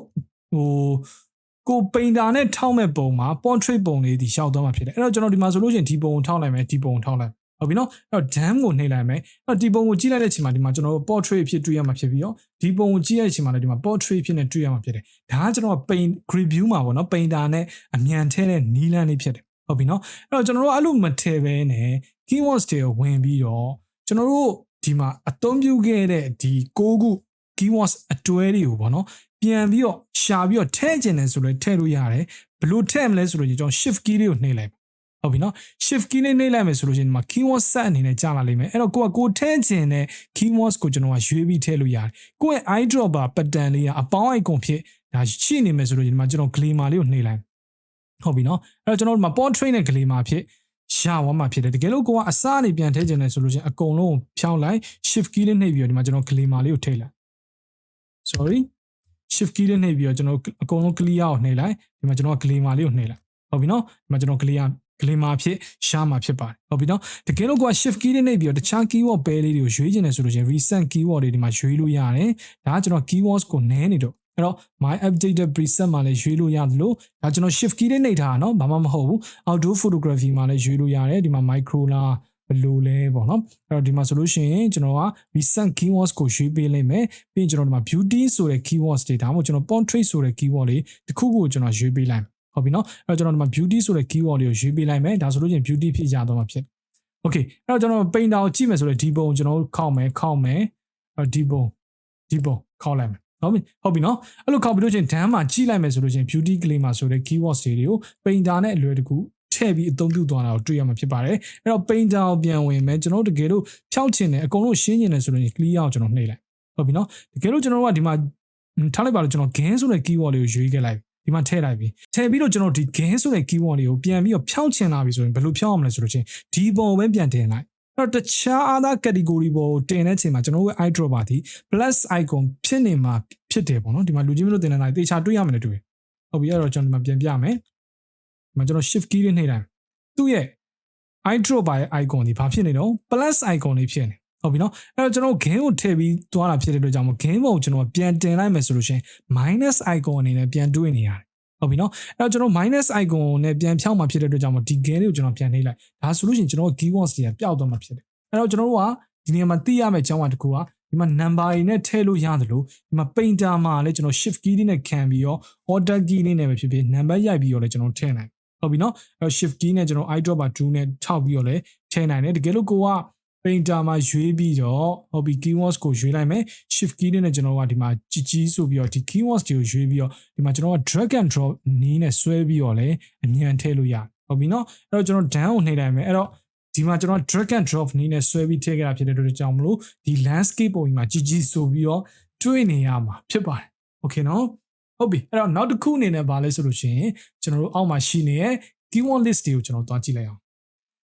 ့ကိုပိန်တာနဲ့ထောက်မဲ့ပုံမှာ portrait ပုံလေးဒီရှောက်သွားမှာဖြစ်တယ်အဲ့တော့ကျွန်တော်ဒီမှာဆိုလို့ရှိရင်ဒီပုံကိုထောက်လိုက်မယ်ဒီပုံကိုထောက်လိုက်ဟုတ်ပြီနော်အဲ့တော့ dam ကိုနှိပ်လိုက်မယ်အဲ့တော့ဒီပုံကိုကြည့်လိုက်တဲ့အချိန်မှာဒီမှာကျွန်တော်တို့ portrait အဖြစ်တွေ့ရမှာဖြစ်ပြီးတော့ဒီပုံကိုကြည့်ရတဲ့အချိန်မှာလည်းဒီမှာ portrait ဖြစ်နေတွေ့ရမှာဖြစ်တယ်ဒါကကျွန်တော်က paint review မှာပေါ့နော်ပိန်တာနဲ့အမြန်ထဲတဲ့နီးလန်းလေးဖြစ်တယ်ဟုတ်ပြီနော်အဲ့တော့ကျွန်တော်တို့အဲ့လိုမထည့်ဘဲနဲ့ keywords တွေကိုဝင်ပြီးတော့ကျွန်တော်တို့ဒီမှာအသုံးပြုခဲ့တဲ့ဒီ6ခု keywords အတွဲတွေကိုပေါ့နော်ပြန်ပြီးတော့ရှာပြီးတော့ထည့်ကျင်တယ်ဆိုလို့ထည့်လို့ရတယ်ဘယ်လိုထည့်မလဲဆိုလို့ကျွန်တော် shift key လေးကိုနှိပ်လိုက်ဟုတ်ပြီနော် shift key လေးနှိပ်လိုက်မယ်ဆိုလို့ရှင်ဒီမှာ keyword set အနေနဲ့ကြာလာလိမ့်မယ်အဲ့တော့ကိုထည့်ကျင်တဲ့ keywords ကိုကျွန်တော်ကရွေးပြီးထည့်လို့ရတယ်ကိုယ့်ရဲ့ eyedropper pattern လေးကအပေါင်း icon ဖြစ်ဒါရှိနေမယ်ဆိုလို့ဒီမှာကျွန်တော် glamour လေးကိုနှိပ်လိုက်ဟုတ်ပြီနော်အဲ့တော့ကျွန်တော်ဒီမှာ portrait နဲ့ glamour ဖြစ်ရှာဝမ်းမှာဖြစ်တယ်တကယ်လို့ကိုကအစအနေပြန်ထည့်ကျင်တယ်ဆိုလို့ရှင်အကုန်လုံးဖြောင်းလိုက် shift key လေးနှိပ်ပြီးတော့ဒီမှာကျွန်တော် glamour လေးကိုထည့်လိုက် sorry shift key လေးနှိပ်ပြီးတော့ကျွန်တော်အကုန်လုံး clear ကိုနှိပ်လိုက်ဒီမှာကျွန်တော် glamour လေးကိုနှိပ်လိုက်ဟုတ်ပြီနော်ဒီမှာကျွန်တော် glamour ဖြစ်ရှာမှာဖြစ်ပါတယ်ဟုတ်ပြီနော်တကယ်လို့ကိုက shift key လေးနှိပ်ပြီးတော့တခြား keyword pair လေးတွေကိုရွေးချင်တယ်ဆိုလို့ရှိရင် recent keyword တွေဒီမှာရွေးလို့ရတယ်ဒါကကျွန်တော် keywords ကိုနည်းနေတော့အဲ့တော့ my updated preset မှာလည်းရွေးလို့ရတယ်လို့ဒါကျွန်တော် shift key လေးနှိပ်ထားတာနော်ဘာမှမဟုတ်ဘူး outdoor photography မှာလည်းရွေးလို့ရတယ်ဒီမှာ micro လားဘယ်လိုလဲပေါ့နော်အဲ့တော့ဒီမှာဆိုလို့ရှိရင်ကျွန်တော်က recent keywords ကိုရွေးပေးလိုက်မယ်ပြီးရင်ကျွန်တော်ဒီမှာ beauty ဆိုတဲ့ keywords တွေဒါမှမဟုတ်ကျွန်တော် portrait ဆိုတဲ့ keyword လေးတစ်ခုကိုကျွန်တော်ရွေးပေးလိုက်မယ်ဟုတ်ပြီနော်အဲ့တော့ကျွန်တော်ဒီမှာ beauty ဆိုတဲ့ keyword လေးကိုရွေးပေးလိုက်မယ်ဒါဆိုလို့ရှိရင် beauty ဖြစ်ရတော့မှာဖြစ် Okay အဲ့တော့ကျွန်တော်ပိန်တာကိုကြည့်မယ်ဆိုတော့ဒီပုံကျွန်တော်ခောက်မယ်ဒီပုံခောက်လိုက်မယ်ဟုတ်ပြီနော်အဲ့လိုခောက်ပြီးလို့ချင်းဒန်းမှာကြည့်လိုက်မယ်ဆိုလို့ချင်း beauty glamour ဆိုတဲ့ keywords တွေကိုပိန်တာနဲ့အလွယ်တကူထည့်ပြီးအသုံးပြုသွားတာကိုတွေ့ရမှာဖြစ်ပါတယ်အဲ့တော့ပိန်တာကိုပြန်ဝင်မယ်ကျွန်တော်တကယ်လို့ဖြောက်ချင်တယ်အကုန်လုံးရှင်းချင်တယ်ဆိုလို့ချင်း clear အောင်ကျွန်တော်နှိပ်လိုက်ဟုတ်ပြီနော်တကယ်လို့ကျွန်တော်တို့ကဒီမှာထားလိုက်ပါလို့ကျွန်တော် gain ဆိုတဲ့ keyword လေးကိုရွေးခဲ့လိုက်ဒီမှာထည့်လိုက်ပြီထည့်ပြီးတော့ကျွန်တော်ဒီ gain ဆိုတဲ့ keyword လေးကိုပြန်ပြီးတော့ဖြောက်ချင်လာပြီဆိုရင်ဘယ်လိုဖြောက်အောင်လဲဆိုလို့ချင်းဒီပုံပဲပြန်တင်လိုက်အဲ့တော့တခြား other category ပေါ်ကိုတင်တဲ့အချိန်မှာကျွန်တော်တို့ eyedrop ပါဒီ plus icon ဖြစ်နေမှာဖြစ်တယ်ပေါ့နော်ဒီမှာလူချင်းမလို့တင်နေတာတေချာတွေ့ရမယ်တူတယ်ဟုတ်ပြီအဲ့တော့ကျွန်တော်ဒီမှာပြန်ပြမယ်ဒီမှာကျွန်တော် shift key လေးနှိပ်လိုက်သူ့ရဲ့ eyedrop ပါရဲ့ icon ဒီဘာဖြစ်နေတော့ plus icon လေးဖြစ်နေဟုတ်ပြီနော်အဲ့တော့ကျွန်တော် gain ကိုထည့်ပြီးသွားတာဖြစ်တဲ့အတွက်ကြောင့်မို့ gain ပုံကိုကျွန်တော်ပြန်တင်လိုက်မယ်ဆိုလို့ရှိရင် minus icon အနေနဲ့ပြန်တွေ့နေရတယ်ဟုတ်ပြီနော်အဲ့တော့ကျွန်တော် minus icon နဲ့ပြန်ဖြောင်းမှာဖြစ်တဲ့အတွက်ကြောင့်မို့ဒီ gain လေးကိုကျွန်တော်ပြန်နှိပ်လိုက်ဒါဆိုလို့ရှိရင်ကျွန်တော် keywords တွေကပျောက်သွားမှာဖြစ်တယ်အဲ့တော့ကျွန်တော်တို့ကဒီနေရာမှာသိရမယ့်အကြောင်းအရာတစ်ခုကဒီမှာ number တွေနဲ့ထည့်လို့ရတယ်လို့ဒီမှာ painter မှာလည်းကျွန်တော် shift key လေးနဲ့ခံပြီးတော့ order key လေးနဲ့ပဲဖြစ်ဖြစ် number ရိုက်ပြီးတော့လည်းကျွန်တော်ထည့်နိုင်ဟုတ်ပြီနော်အဲ့တော့ shift key နဲ့ကျွန်တော် eyedrop ပါ 2နဲ့ထောက်ပြီးတော့လည်းထည့်နိုင်တယ်တကယ်လို့ကိုက painter မှာရွေးပြီးတော့ဟုတ်ပြီ keywords ကိုရွေးလိုက်မယ် shift key လေးနဲ့ကျွန်တော်ကဒီမှာကြီးဆိုပြီးတော့ဒီ keywords တွေကိုရွေးပြီးတော့ဒီမှာကျွန်တော်က drag and drop နည်းနဲ့ဆွဲပြီးတော့လည်းအမြန်ထည့်လို့ရတယ်ဟုတ်ပြီနော်အဲ့တော့ကျွန်တော် down ကိုနှိပ်လိုက်မယ်အဲ့တော့ဒီမှာကျွန်တော် drag and drop နည်းနဲ့ဆွဲပြီးထည့်ခဲ့တာဖြစ်တဲ့အတွက်ကြောင့်မလို့ဒီ landscape ပုံကြီးမှာကြီးဆိုပြီးတော့တွေ့နေရမှာဖြစ်ပါတယ် okay နော်ဟုတ်ပြီအဲ့တော့နောက်တစ်ခုအနေနဲ့ဗာလဲဆိုလို့ရှိရင်ကျွန်တော်တို့အောက်မှာရှိနေတဲ့ keyword list တွေကိုကျွန်တော်သွားကြည့်လိုက်အောင်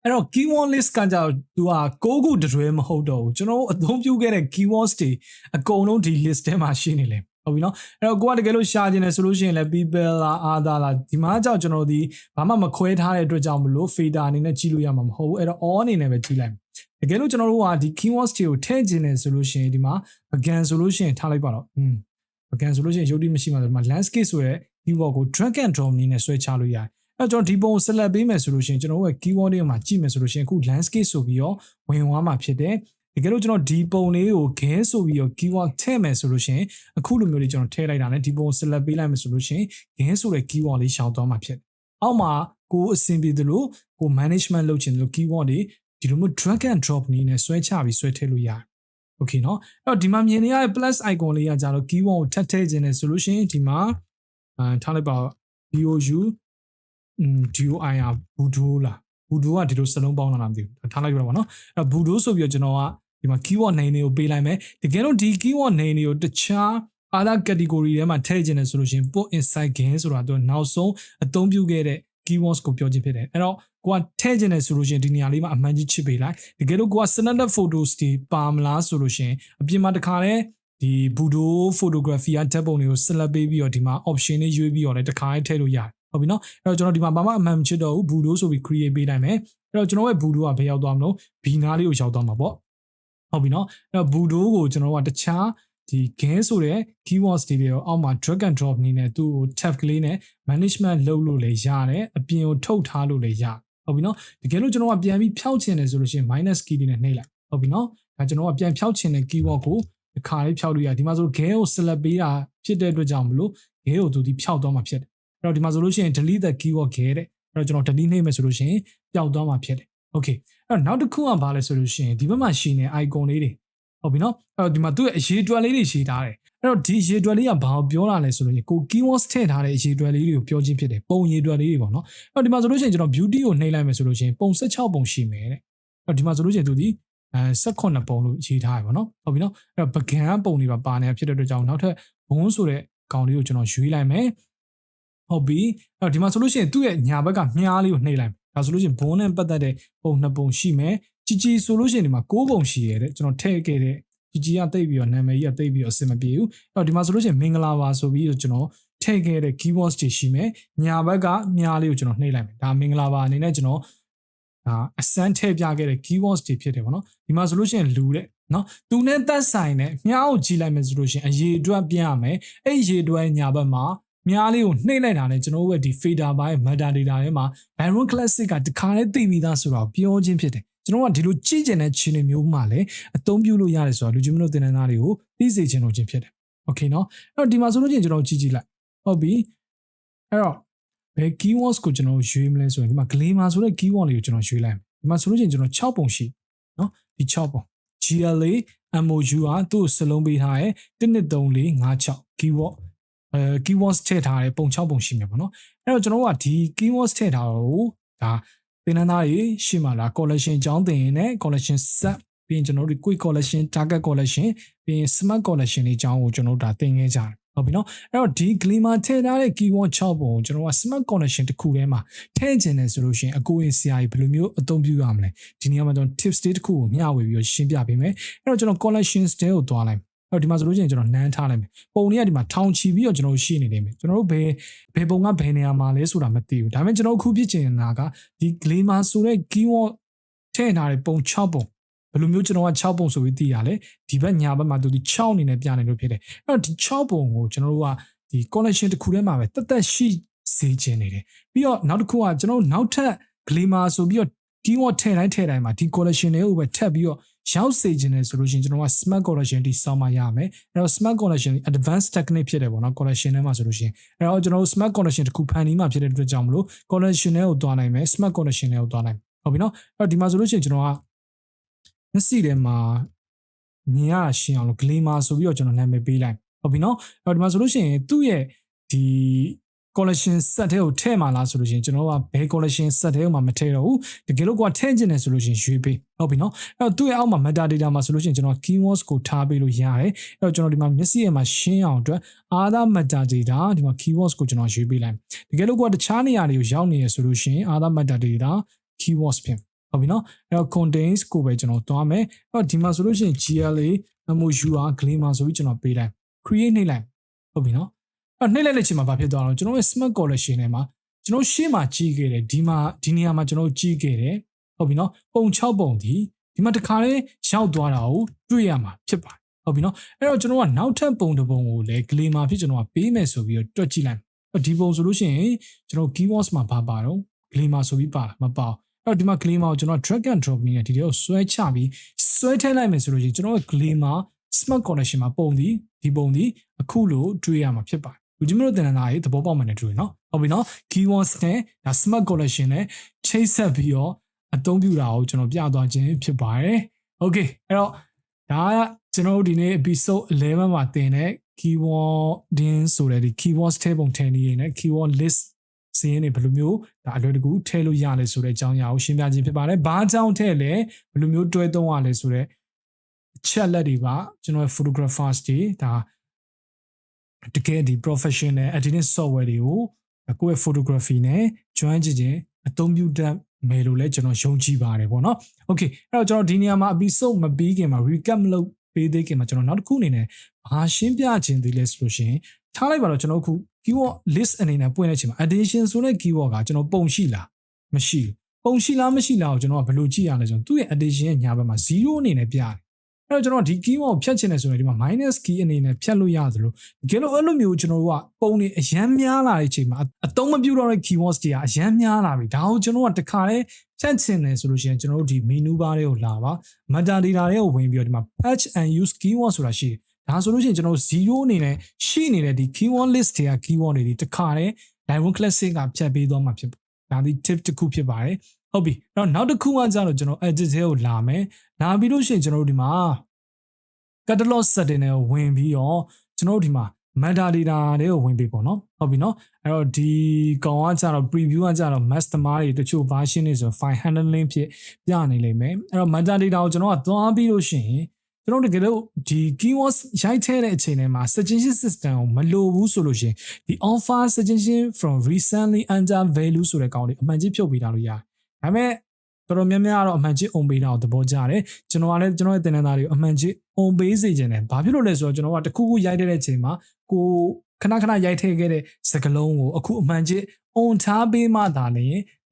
အဲ့တော့ keyword list ကကြောင့်သူက6ခုတတွဲမဟုတ်တော့ဘူးကျွန်တော်တို့အသုံးပြုခဲ့တဲ့ keywords တွေအကုန်လုံးဒီ list ထဲမှာရှိနေလေဟုတ်ပြီနော်အဲ့တော့ကိုကတကယ်လို့ရှာကျင်တယ်ဆိုလို့ရှိရင်လည်း people လား other လားဒီမှာကြောင့်ကျွန်တော်ဒီဘာမှမခွဲထားတဲ့အတွက်ကြောင့်မလို့ filter အနေနဲ့ကြည့်လို့ရမှာမဟုတ်ဘူးအဲ့တော့ all အနေနဲ့ပဲကြည့်လိုက်တကယ်လို့ကျွန်တော်တို့ကဒီ keywords တွေကိုထည့်ကျင်တယ်ဆိုလို့ရှိရင်ဒီမှာ began ဆိုလို့ရှိရင်ထားလိုက်ပါတော့ began ဆိုလို့ရှိရင်ရုပ်တိမရှိမှဆိုဒီမှာ landscape ဆိုတဲ့ keyword ကို drag and drop နည်းနဲ့ဆွဲချလို့ရတယ်အဲ့တော့ကျွန်တော်ဒီပုံကို select ပေးမယ်ဆိုလို့ရှိရင်ကျွန်တော်တို့ရဲ့ keyword တွေမှာကြည့်မယ်ဆိုလို့ရှိရင်အခု landscape ဆိုပြီးတော့ဝင်သွားမှာဖြစ်တယ်တကယ်လို့ကျွန်တော်ဒီပုံလေးကို gain ဆိုပြီးတော့ keyword ထည့်မယ်ဆိုလို့ရှိရင်အခုလိုမျိုးလေးကျွန်တော်ထည့်လိုက်တာနဲ့ဒီပုံကို select ပေးလိုက်မယ်ဆိုလို့ရှိရင် gain ဆိုတဲ့ keyword လေးရှောင်သွားမှာဖြစ်တယ်အောက်မှာကိုအဆင်ပြေသလိုကို management လုပ်ချင်တယ်လို့ keyword တွေဒီလိုမျိုး drag and drop နည်းနဲ့ဆွဲချပြီးဆွဲထည့်လို့ရတယ် okay เนาะအဲ့တော့ဒီမှာမြင်နေရတဲ့ plus icon လေးကကြတော့ keyword ကိုထပ်ထည့်ခြင်းနဲ့ဆိုလို့ရှိရင်ဒီမှာထားလိုက်ပါ DOI อ่ะ Budo လား Budo ကဒီလိုစလုံးပေါင်းလာတာမသိဘူးထားလိုက်ရပါတော့เนาะအဲ့ Budo ဆိုပြီးတော့ကျွန်တော်ကဒီမှာ keyword name တွေကိုပေးလိုက်မယ်တကယ်လို့ဒီ keyword name တွေကိုတခြား other category ထဲမှာထည့်ခြင်းနဲ့ဆိုလို့ရှိရင် put inside gain ဆိုတာတော့နောက်ဆုံးအသုံးပြုခဲ့တဲ့ keywords ကိုပြောခြင်းဖြစ်တယ်အဲ့တော့ကိုကထည့်ခြင်းနဲ့ဆိုလို့ရှိရင်ဒီနေရာလေးမှာအမှန်ကြီးချစ်ပေးလိုက်တကယ်လို့ကိုက standard photos တွေပါမလားဆိုလို့ရှိရင်အပြင်မှာတခါလဲဒီ Budo photography ကဓာတ်ပုံတွေကို select ပေးပြီးတော့ဒီမှာ option တွေရွေးပြီးတော့လည်းတခါလေးထည့်လို့ရတယ်ဟုတ်ပြီနော်အဲ့တော့ကျွန်တော်ဒီမှာဘာမှအမှန်မချစ်တော့ဘူး Budo ဆိုပြီး create ပေးလိုက်မယ်အဲ့တော့ကျွန်တော်ရဲ့ Budo ကဘယ်ရောက်သွားမလို့ B နားလေးကိုရောက်သွားမှာပေါ့ဟုတ်ပြီနော်အဲ့တော့ Budo ကိုကျွန်တော်ကတခြားဒီ gain ဆိုတဲ့ keywords တွေရောအောက်မှာ drag and drop နည်းနဲ့သူ့ကို tab ကလေးနဲ့ management လုပ်လို့လည်းရတယ်အပြင်ကိုထုတ်ထားလို့လည်းရဟုတ်ပြီနော်တကယ်လို့ကျွန်တော်ကပြန်ပြီးဖြောက်ချင်တယ်ဆိုလို့ရှိရင် minus key လေးနဲ့နှိပ်လိုက်ဟုတ်ပြီနော်ဒါကျွန်တော်ကပြန်ဖြောက်ချင်တဲ့ keyword ကိုတစ်ခါလေးဖြောက်လို့ရဒီမှာဆို gain ကို select ပေးတာဖြစ်တဲ့အတွက်ကြောင့်မလို့ gain ကိုသူဒီဖြောက်သွားမှာဖြစ်တယ်အဲ့တော့ဒီမှာဆိုလို့ရှိရင် delete the keyword gain တဲ့အဲ့တော့ကျွန်တော် delete နှိပ်မယ်ဆိုလို့ရှိရင်ပျောက်သွားမှာဖြစ်တယ် okay အဲ့တော့နောက်တစ်ခုကဘာလဲဆိုလို့ရှိရင်ဒီဘက်မှာရှိနေ icon လေးတွေဟုတ်ပြီနော်အဲ့တော့ဒီမှာသူ့ရဲ့အရေးတွက်လေးတွေရှိထားတယ်အဲ့တော့ဒီအရေးတွက်လေးကဘာကိုပြောတာလဲဆိုလို့ကို keywords ထည့်ထားတဲ့အရေးတွက်လေးတွေကိုပြောချင်းဖြစ်တယ်ပုံအရေးတွက်လေးတွေပေါ့နော်အဲ့တော့ဒီမှာဆိုလို့ရှိရင်ကျွန်တော် beauty ကိုနှိပ်လိုက်မယ်ဆိုလို့ရှိရင်ပုံ16ပုံရှိမယ်တဲ့အဲ့တော့ဒီမှာဆိုလို့ရှိရင်သူဒီ18ပုံလို့ရေးထားရပါတော့ဟုတ်ပြီနော်အဲ့တော့ began ပုံတွေပါနေတာဖြစ်တဲ့အတွက်ကြောင့်နောက်ထပ် bone ဆိုတဲ့ကောင်လေးကိုကျွန်တော်ရွေးလိုက်မယ်ဟုတ်ပြီအဲ့တော့ဒီမှာဆိုလို့ရှိရင်သူ့ရဲ့ညာဘက်ကမြားလေးကိုနှိပ်လိုက်မယ်ဒါဆိုလို့ရှိရင် bone နဲ့ပတ်သက်တဲ့ပုံ2ပုံရှိမယ်ကြီးဆိုလို့ရှိရင်ဒီမှာ6ပုံရှိရတဲ့ကျွန်တော်ထည့်ခဲ့တဲ့ကြီးကတိတ်ပြီးတော့နာမည်ကြီးကတိတ်ပြီးတော့အဆင်မပြေဘူးအဲ့တော့ဒီမှာဆိုလို့ရှိရင်မင်္ဂလာပါဆိုပြီးတော့ကျွန်တော်ထည့်ခဲ့တဲ့ keywords တွေရှိမယ်ညာဘက်ကမြားလေးကိုကျွန်တော်နှိပ်လိုက်မယ်ဒါမင်္ဂလာပါအနေနဲ့ကျွန်တော်အစမ်းထည့်ပြခဲ့တဲ့ keywords တွေဖြစ်တယ်ပေါ့နော်ဒီမှာဆိုလို့ရှိရင်လူတဲ့နော်သူနဲ့သက်ဆိုင်တဲ့မြားကိုကြည့်လိုက်မယ်ဆိုလို့ရှိရင်အရေအတွက်ပြရမယ်အဲ့အရေအတွက်ညာဘက်မှာမြားလေးကိုနှိပ်လိုက်တာနဲ့ကျွန်တော်တို့ရဲ့ဒီ fader ဘိုင်း meta data ထဲမှာ Byron Classic ကတခါလေးသိပြီးသားဆိုတော့ပြောချင်းဖြစ်တယ်ကျွန်တော်ကဒီလိုကြည့်ကျင်တဲ့ခြေနေမျိုးမှလည်းအသုံးပြုလို့ရတယ်ဆိုတော့လူချင်းမျိုးတင်တဲ့သားတွေကိုသိစေချင်လို့ချင်းဖြစ်တယ်။ Okay เนาะအဲ့တော့ဒီမှာဆိုလို့ချင်းကျွန်တော်ကြည့်ကြည့်လိုက်ဟုတ်ပြီအဲ့တော့ဘယ် keywords ကိုကျွန်တော်ရွေးမလဲဆိုရင်ဒီမှာ glamour ဆိုတဲ့ keyword လေးကိုကျွန်တော်ရွေးလိုက် ဒီမှာဆိုလို့ရှိရင်ကျွန်တော်6ပုံရှိနော်ဒီ6ပုံ GLA MOU ကသူ့စလုံးပေးထားရဲ့12345 keyword keywords ထည့်ထားတဲ့ပုံ6ပုံရှိမယ်ပေါ့နော်အဲ့တော့ကျွန်တော်ကဒီ keywords ထည့်ထားတော့ဒါသင်တန်းသားတွေရှေ့မှာလာ collection အကြောင်းသင်ရင်လည်း collection set ပြီးရင်ကျွန်တော်တို့ quick collection target collection ပြီးရင် smart collection တွေအကြောင်းကိုကျွန်တော်တို့ဒါသင်ခဲ့ကြတယ်ဟုတ်ပြီနော်အဲ့တော့ဒီ glimmer ထည့်ထားတဲ့ keyword 6ပုံကိုကျွန်တော်က smart collection တစ်ခုထဲမှာထည့်ခြင်းနဲ့ဆိုလို့ရှိရင်အကိုရင်ဆရာကြီးဘယ်လိုမျိုးအသုံးပြုရမလဲဒီနေရာမှာကျွန်တော် tips တွေတစ်ခုကိုမျှဝေပြီးတော့ရှင်းပြပေးမယ်အဲ့တော့ကျွန်တော် collections တဲကိုသွားလိုက်အဲ့တော့ဒီမှာဆိုလို့ရှိရင်ကျွန်တော်နန်းထားလိုက်မယ်ပုံတွေကဒီမှာထောင်ချီပြီးတော့ကျွန်တော်ရှိနေနေမယ်ကျွန်တော်တို့ဘယ်ပုံကဘယ်နေရာမှာလဲဆိုတာမသိဘူးဒါပေမဲ့ကျွန်တော်အခုဖြစ်ချင်တာကဒီ glimmer ဆိုတဲ့ keyword ထည့်ထားတဲ့ပုံ6ပုံဘယ်လိုမျိုးကျွန်တော်က6ပုံဆိုပြီးသိရလဲဒီဘက်ညာဘက်မှာသူဒီ6အနေနဲ့ပြနေလို့ဖြစ်တယ်အဲ့တော့ဒီ6ပုံကိုကျွန်တော်တို့ကဒီ collection တစ်ခုထဲမှာပဲတက်တက်ရှိစေခြင်းနေတယ်ပြီးတော့နောက်တစ်ခုကကျွန်တော်တို့နောက်ထပ် glimmer ဆိုပြီးတော့ keyword ထည့်တိုင်းမှာဒီ collection တွေကိုပဲထပ်ပြီးတော့ရောက်စေခြင်းနေဆိုလို့ရှိရင်ကျွန်တော်က smart collection ဒီစောင်းမှရမယ်အဲ့တော့ smart collection advanced technique ဖြစ်တယ်ပေါ့နော် collection ထဲမှာဆိုလို့ရှိရင်အဲ့တော့ကျွန်တော်တို့ smart collection တစ်ခုဖန်တီးမှဖြစ်တဲ့အတွက်ကြောင့်မလို့ collection တွေကိုတွားနိုင်မယ် smart collection တွေကိုတွားနိုင်ဟုတ်ပြီနော်အဲ့တော့ဒီမှာဆိုလို့ရှိရင်ကျွန်တော်ကမျက်စိထဲမှာမြင်ရရှင်းအောင်လို့ glimmer ဆိုပြီးတော့ကျွန်တော်နာမည်ပေးလိုက်ဟုတ်ပြီနော်အဲ့တော့ဒီမှာဆိုလို့ရှိရင်သူ့ရဲ့ဒီ collection set တွေကိုထည့်မှာလားဆိုလို့ရှိရင်ကျွန်တော်ကဘယ် collection set တွေကိုမှမထည့်တော့ဘူးတကယ်လို့ကထည့်ခြင်းနေဆိုလို့ရှိရင်ရွေးပေးဟုတ်ပြီနော်အဲ့တော့သူ့ရဲ့အောက်မှာ metadata မှာဆိုလို့ရှိရင်ကျွန်တော် keywords ကိုထားပေးလို့ရတယ်အဲ့တော့ကျွန်တော်ဒီမှာမျက်စိရဲ့မှာရှင်းအောင်အတွက် other metadata ဒီမှာ keywords ကိုကျွန်တော်ရွေးပေးလိုက်တကယ်လို့ကတခြားနေရာတွေကိုရောက်နေရဆိုလို့ရှိရင် other metadata keywords ဖြစ်ဟုတ်ပြီနော်အဲ့တော့ contains ကိုပဲကျွန်တော်တွားမယ်အဲ့တော့ဒီမှာဆိုလို့ရှိရင် GLA MOUR glimmer ဆိုပြီးကျွန်တော်ပေးလိုက် create နှိပ်လိုက်ဟုတ်ပြီနော်အဲ့နှိပ်လိုက်တဲ့ချိန်မှာဘာဖြစ်သွားလဲကျွန်တော်ရဲ့ smart collection ထဲမှာကျွန်တော်ရှေ့မှာကြီးခဲ့တယ်ဒီနေရာမှာကျွန်တော်ကြီးခဲ့တယ်ဟုတ်ပြီနော်ပုံ6ပုံဒီမှာတခါလေးရောက်သွားတာကိုတွေ့ရမှာဖြစ်ပါတယ်ဟုတ်ပြီနော်အဲ့တော့ကျွန်တော်ကနောက်ထပ်ပုံတစ်ပုံကိုလည်း glimmer ဖြစ်ကျွန်တော်ကပေးမယ်ဆိုပြီးတော့တွက်ကြည့်လိုက်ဒီပုံဆိုလို့ရှိရင်ကျွန်တော် keywords မှာဘာပါတော့ glimmer ဆိုပြီးပါမပါအဲ့တော့ဒီမှာ glimmer ကိုကျွန်တော် drag and drop နဲ့ဒီတွေကိုဆွဲချပြီးဆွဲထည့်လိုက်မယ်ဆိုလို့ရှိရင်ကျွန်တော်က glimmer smart collection မှာပုံဒီပုံဒီအခုလို့တွေ့ရမှာဖြစ်ပါတယ်လူကြီးမျိုးတင်နေတာရေသဘောပေါက်မှန်းတွေ့နော်ဟုတ်ပြီနော် keywords နဲ့ဒါ smart collection နဲ့ချိတ်ဆက်ပြီးတော့အသုံးပြုတာကိုကျွန်တော်ပြသွားခြင်းဖြစ်ပါတယ် okay အဲ့တော့ဒါကကျွန်တော်တို့ဒီနေ့ episode 11မှာတင်တဲ့ keywording ဆိုတဲ့ဒီ keywords ထဲပုံထည့်နေရတဲ့ keyword list စီးရင်ဘယ်လိုမျိုးဒါအလွယ်တကူထည့်လို့ရလဲဆိုတဲ့အကြောင်းအရာကိုရှင်းပြခြင်းဖြစ်ပါတယ်ဘာကြောင့်ထည့်လဲဘယ်လိုမျိုးတွဲသုံးရလဲဆိုတဲ့ချက်လက်တွေပါကျွန်တော် photographers တွေဒါတကယ်ဒီ professional editing software တွေကိုကိုယ့်ရဲ့ photography နဲ့ join ခြင်းအသုံးပြုတတ်မယ်လို့လည်းကျွန်တော်ယုံကြည်ပါတယ်ပေါ့နော် okay အဲ့တော့ကျွန်တော်ဒီနေရာမှာ episode မပြီးခင်မှာ recap မလုပ်ပေးသေးခင်မှာကျွန်တော်နောက်တစ်ခုအနေနဲ့ဘာရှင်းပြခြင်းဒီလဲဆိုလို့ရှိရင်ထားလိုက်ပါတော့ကျွန်တော်အခု keyword list အနေနဲ့ပွင့်တဲ့အချိန်မှာ addition ဆိုတဲ့ keyword ကကျွန်တော်ပုံရှိလားမရှိဘူးပုံရှိလားမရှိလားကိုကျွန်တော်ကဘယ်လိုကြည့်ရလဲဆိုတော့သူ့ရဲ့ addition ရဲ့ညာဘက်မှာ0အနေနဲ့ပြတယ်အဲ့တော့ကျွန်တော်ဒီ keyword ကိုဖြတ်ချင်တယ်ဆိုရင်ဒီမှာ minus key အနေနဲ့ဖြတ်လို့ရသလိုတကယ်လို့အဲ့လိုမျိုးကျွန်တော်တို့ကပုံတွေအရန်များလာတဲ့အချိန်မှာအသုံးမပြုတော့တဲ့ keywords တွေကအရန်များလာပြီဒါကိုကျွန်တော်ကတခါတည်းဖြတ်ချင်တယ်ဆိုလို့ရှိရင်ကျွန်တော်တို့ဒီ menu bar တွေကိုလာပါ metadata တွေကိုဝင်ပြီးတော့ဒီမှာ patch and use keyword ဆိုတာရှိတယ်ဒါဆိုလို့ရှိရင်ကျွန်တော်0အနေနဲ့ရှိနေတဲ့ဒီ keyword list တွေက keyword တွေတခါတည်း Lightroom Classic ကဖြတ်ပေးသွားမှာဖြစ်ဒါဒီ tip တစ်ခုဖြစ်ပါတယ်ဟုတ်ပြီအဲ့တော့နောက်တစ်ခုကကြတော့ကျွန်တော် edit တွေကိုလာမယ်လာပြီးလို့ရှိရင်ကျွန်တော်တို့ဒီမှာ catalog setting တွေကိုဝင်ပြီးတော့ကျွန်တော်တို့ဒီမှာ metadata တွေကိုဝင်ပြီးပေါ့နော်ဟုတ်ပြီနော်အဲ့တော့ဒီကောင်ကကြတော့ preview ကကြတော့ master တွေတချို့ version တွေဆို file handling ဖြစ်ပြနေလိမ့်မယ်အဲ့တော့ metadata ကိုကျွန်တော်ကသွားပြီးလို့ရှိရင်ကျွန်တော်တကယ်လို့ဒီ keywords ရိုက်ထည့်တဲ့အချိန်ထဲမှာ suggestion system ကိုမလိုဘူးဆိုလို့ရှိရင်ဒီ offer suggestion from recently entered value ဆိုတဲ့ကောင်လေးအမှန်ကြီးဖြုတ်ပေးထားလို့ရတယ်ဒါပေမဲ့တော်တော်များများကတော့အမှန်ကြီး on ပေးတာကိုသဘောကျတယ်ကျွန်တော်ကလည်းကျွန်တော်ရဲ့သင်တန်းသားတွေကိုအမှန်ကြီး on ပေးစေခြင်းတယ်ဘာဖြစ်လို့လဲဆိုတော့ကျွန်တော်ကတခုခုရိုက်တဲ့အချိန်မှာကိုခဏရိုက်ထည့်ခဲ့တဲ့စကားလုံးကိုအခုအမှန်ကြီး on ထားပေးမှသာလေ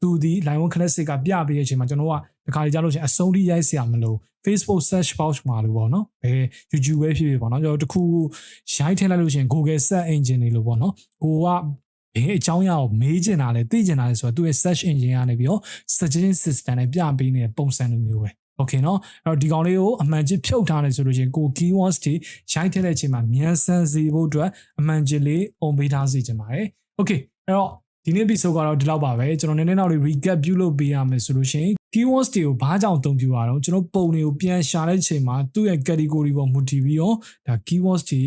သူဒီ Lightroom Classic ကပြပေးတဲ့အချိန်မှာကျွန်တော်ကတခါကြာလို့ရှိရင်အဆုံးထိရိုက်စရာမလိုFacebook search box မှာလို့ပေါ့နော်ဘယ် YouTube ပဲဖြစ်ဖြစ်ပေါ့နော်ကျွန်တော်တခုရိုက်ထည့်လိုက်လို့ရှိရင် Google search engine တွေလို့ပေါ့နော်ကိုကဘယ်အကြောင်းအရာကိုမေးချင်တာလဲသိချင်တာလဲဆိုတော့သူ့ရဲ့ search engine ကနေပြီးတော့ suggestion system နဲ့ပြပေးနေတဲ့ပုံစံလိုမျိုးပဲ okay เนาะအဲ့တော့ဒီကောင်လေးကိုအမှန်ကြီးဖြုတ်ထားတယ်ဆိုလို့ရှိရင်ကို keywords တွေရိုက်ထည့်တဲ့အချိန်မှာမြန်ဆန်စေဖို့အတွက်အမှန်ကြီးလေး on ပေးထားစေချင်ပါတယ် okay အဲ့တော့ ဒီနေ့ episode ကတော့ဒီလောက်ပါပဲကျွန်တော်နည်းနည်းတော့ recap ပြုလုပ်ပေးရမယ်ဆိုလို့ရှိရင် keywords တွေကိုဘာကြောင့်အသုံးပြုရအောင်ကျွန်တော်ပုံတွေကိုပြန်ရှာတဲ့အချိန်မှာသူ့ရဲ့ category ပေါ်မူတည်ပြီးတော့ဒါ keywords တွေ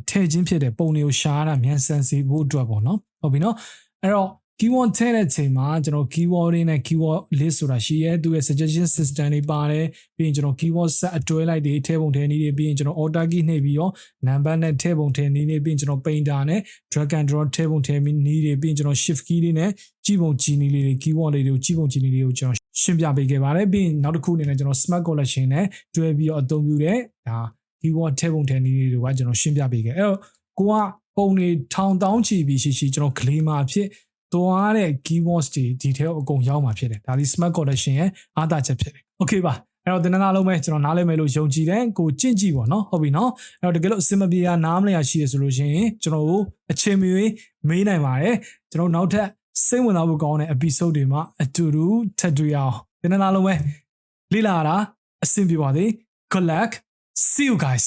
ထည့်ခြင်းဖြစ်တဲ့ပုံတွေကိုရှာရတာမြန်ဆန်စေဖို့အတွက်ပေါ့နော်ဟုတ်ပြီနော်အဲ့တော့ keyword ထည့်တဲ့အချိန်မှာကျွန်တော် keyword တွေနဲ့ keyword list ဆိုတာရှိရဲသူ့ရဲ့ suggestion system တွေပါတယ်ပြီးရင်ကျွန်တော် keyword set အတွဲလိုက်တွေထည့်ပုံထည့်နည်းတွေပြီးရင်ကျွန်တော် auto key နှိပ်ပြီးတော့ number နဲ့ထည့်ပုံထည့်နည်းတွေပြီးရင်ကျွန်တော် painter နဲ့ drag and drop ထည့်ပုံထည့်နည်းတွေပြီးရင်ကျွန်တော် shift key တွေနဲ့ကြည့်ပုံကြည့်နည်းလေးတွေ keyword တွေကိုကြည့်ပုံကြည့်နည်းတွေကိုကျွန်တော်ရှင်းပြပေးခဲ့ပါတယ်ပြီးရင်နောက်တစ်ခုအနေနဲ့ကျွန်တော် smart collection နဲ့တွဲပြီးတော့အသုံးပြုတဲ့ဒါ keyword ထည့်ပုံထည့်နည်းတွေကကျွန်တော်ရှင်းပြပေးခဲ့အဲ့တော့ကိုကပုံတွေထောင်တောင်းချီပြီးရှိကျွန်တော် glamour ဖြစ်သွားတဲ့ keywords တွေ detail အကုန်ရောက်မှာဖြစ်တယ်ဒါဒီ smart collection ရဲ့အားသာချက်ဖြစ်တယ် okay ပါအဲ့တော့ဒီနေ့အားလုံးပဲကျွန်တော်နားလည်မယ်လို့ယုံကြည်တယ်ကိုကြင့်ကြည့်ပါနော်ဟုတ်ပြီနော်အဲ့တော့တကယ်လို့အစင်မပြေတာနားမလည်ရရှိရဆိုလို့ရှိရင်ကျွန်တော်တို့အချိန်မီမေးနိုင်ပါတယ်ကျွန်တော်နောက်ထပ်စိတ်ဝင်စားဖို့ကောင်းတဲ့ episode တွေမှာအတူတူထပ်တွေ့အောင်ဒီနေ့အားလုံးပဲလေ့လာတာအဆင်ပြေပါစေ good luck see you guys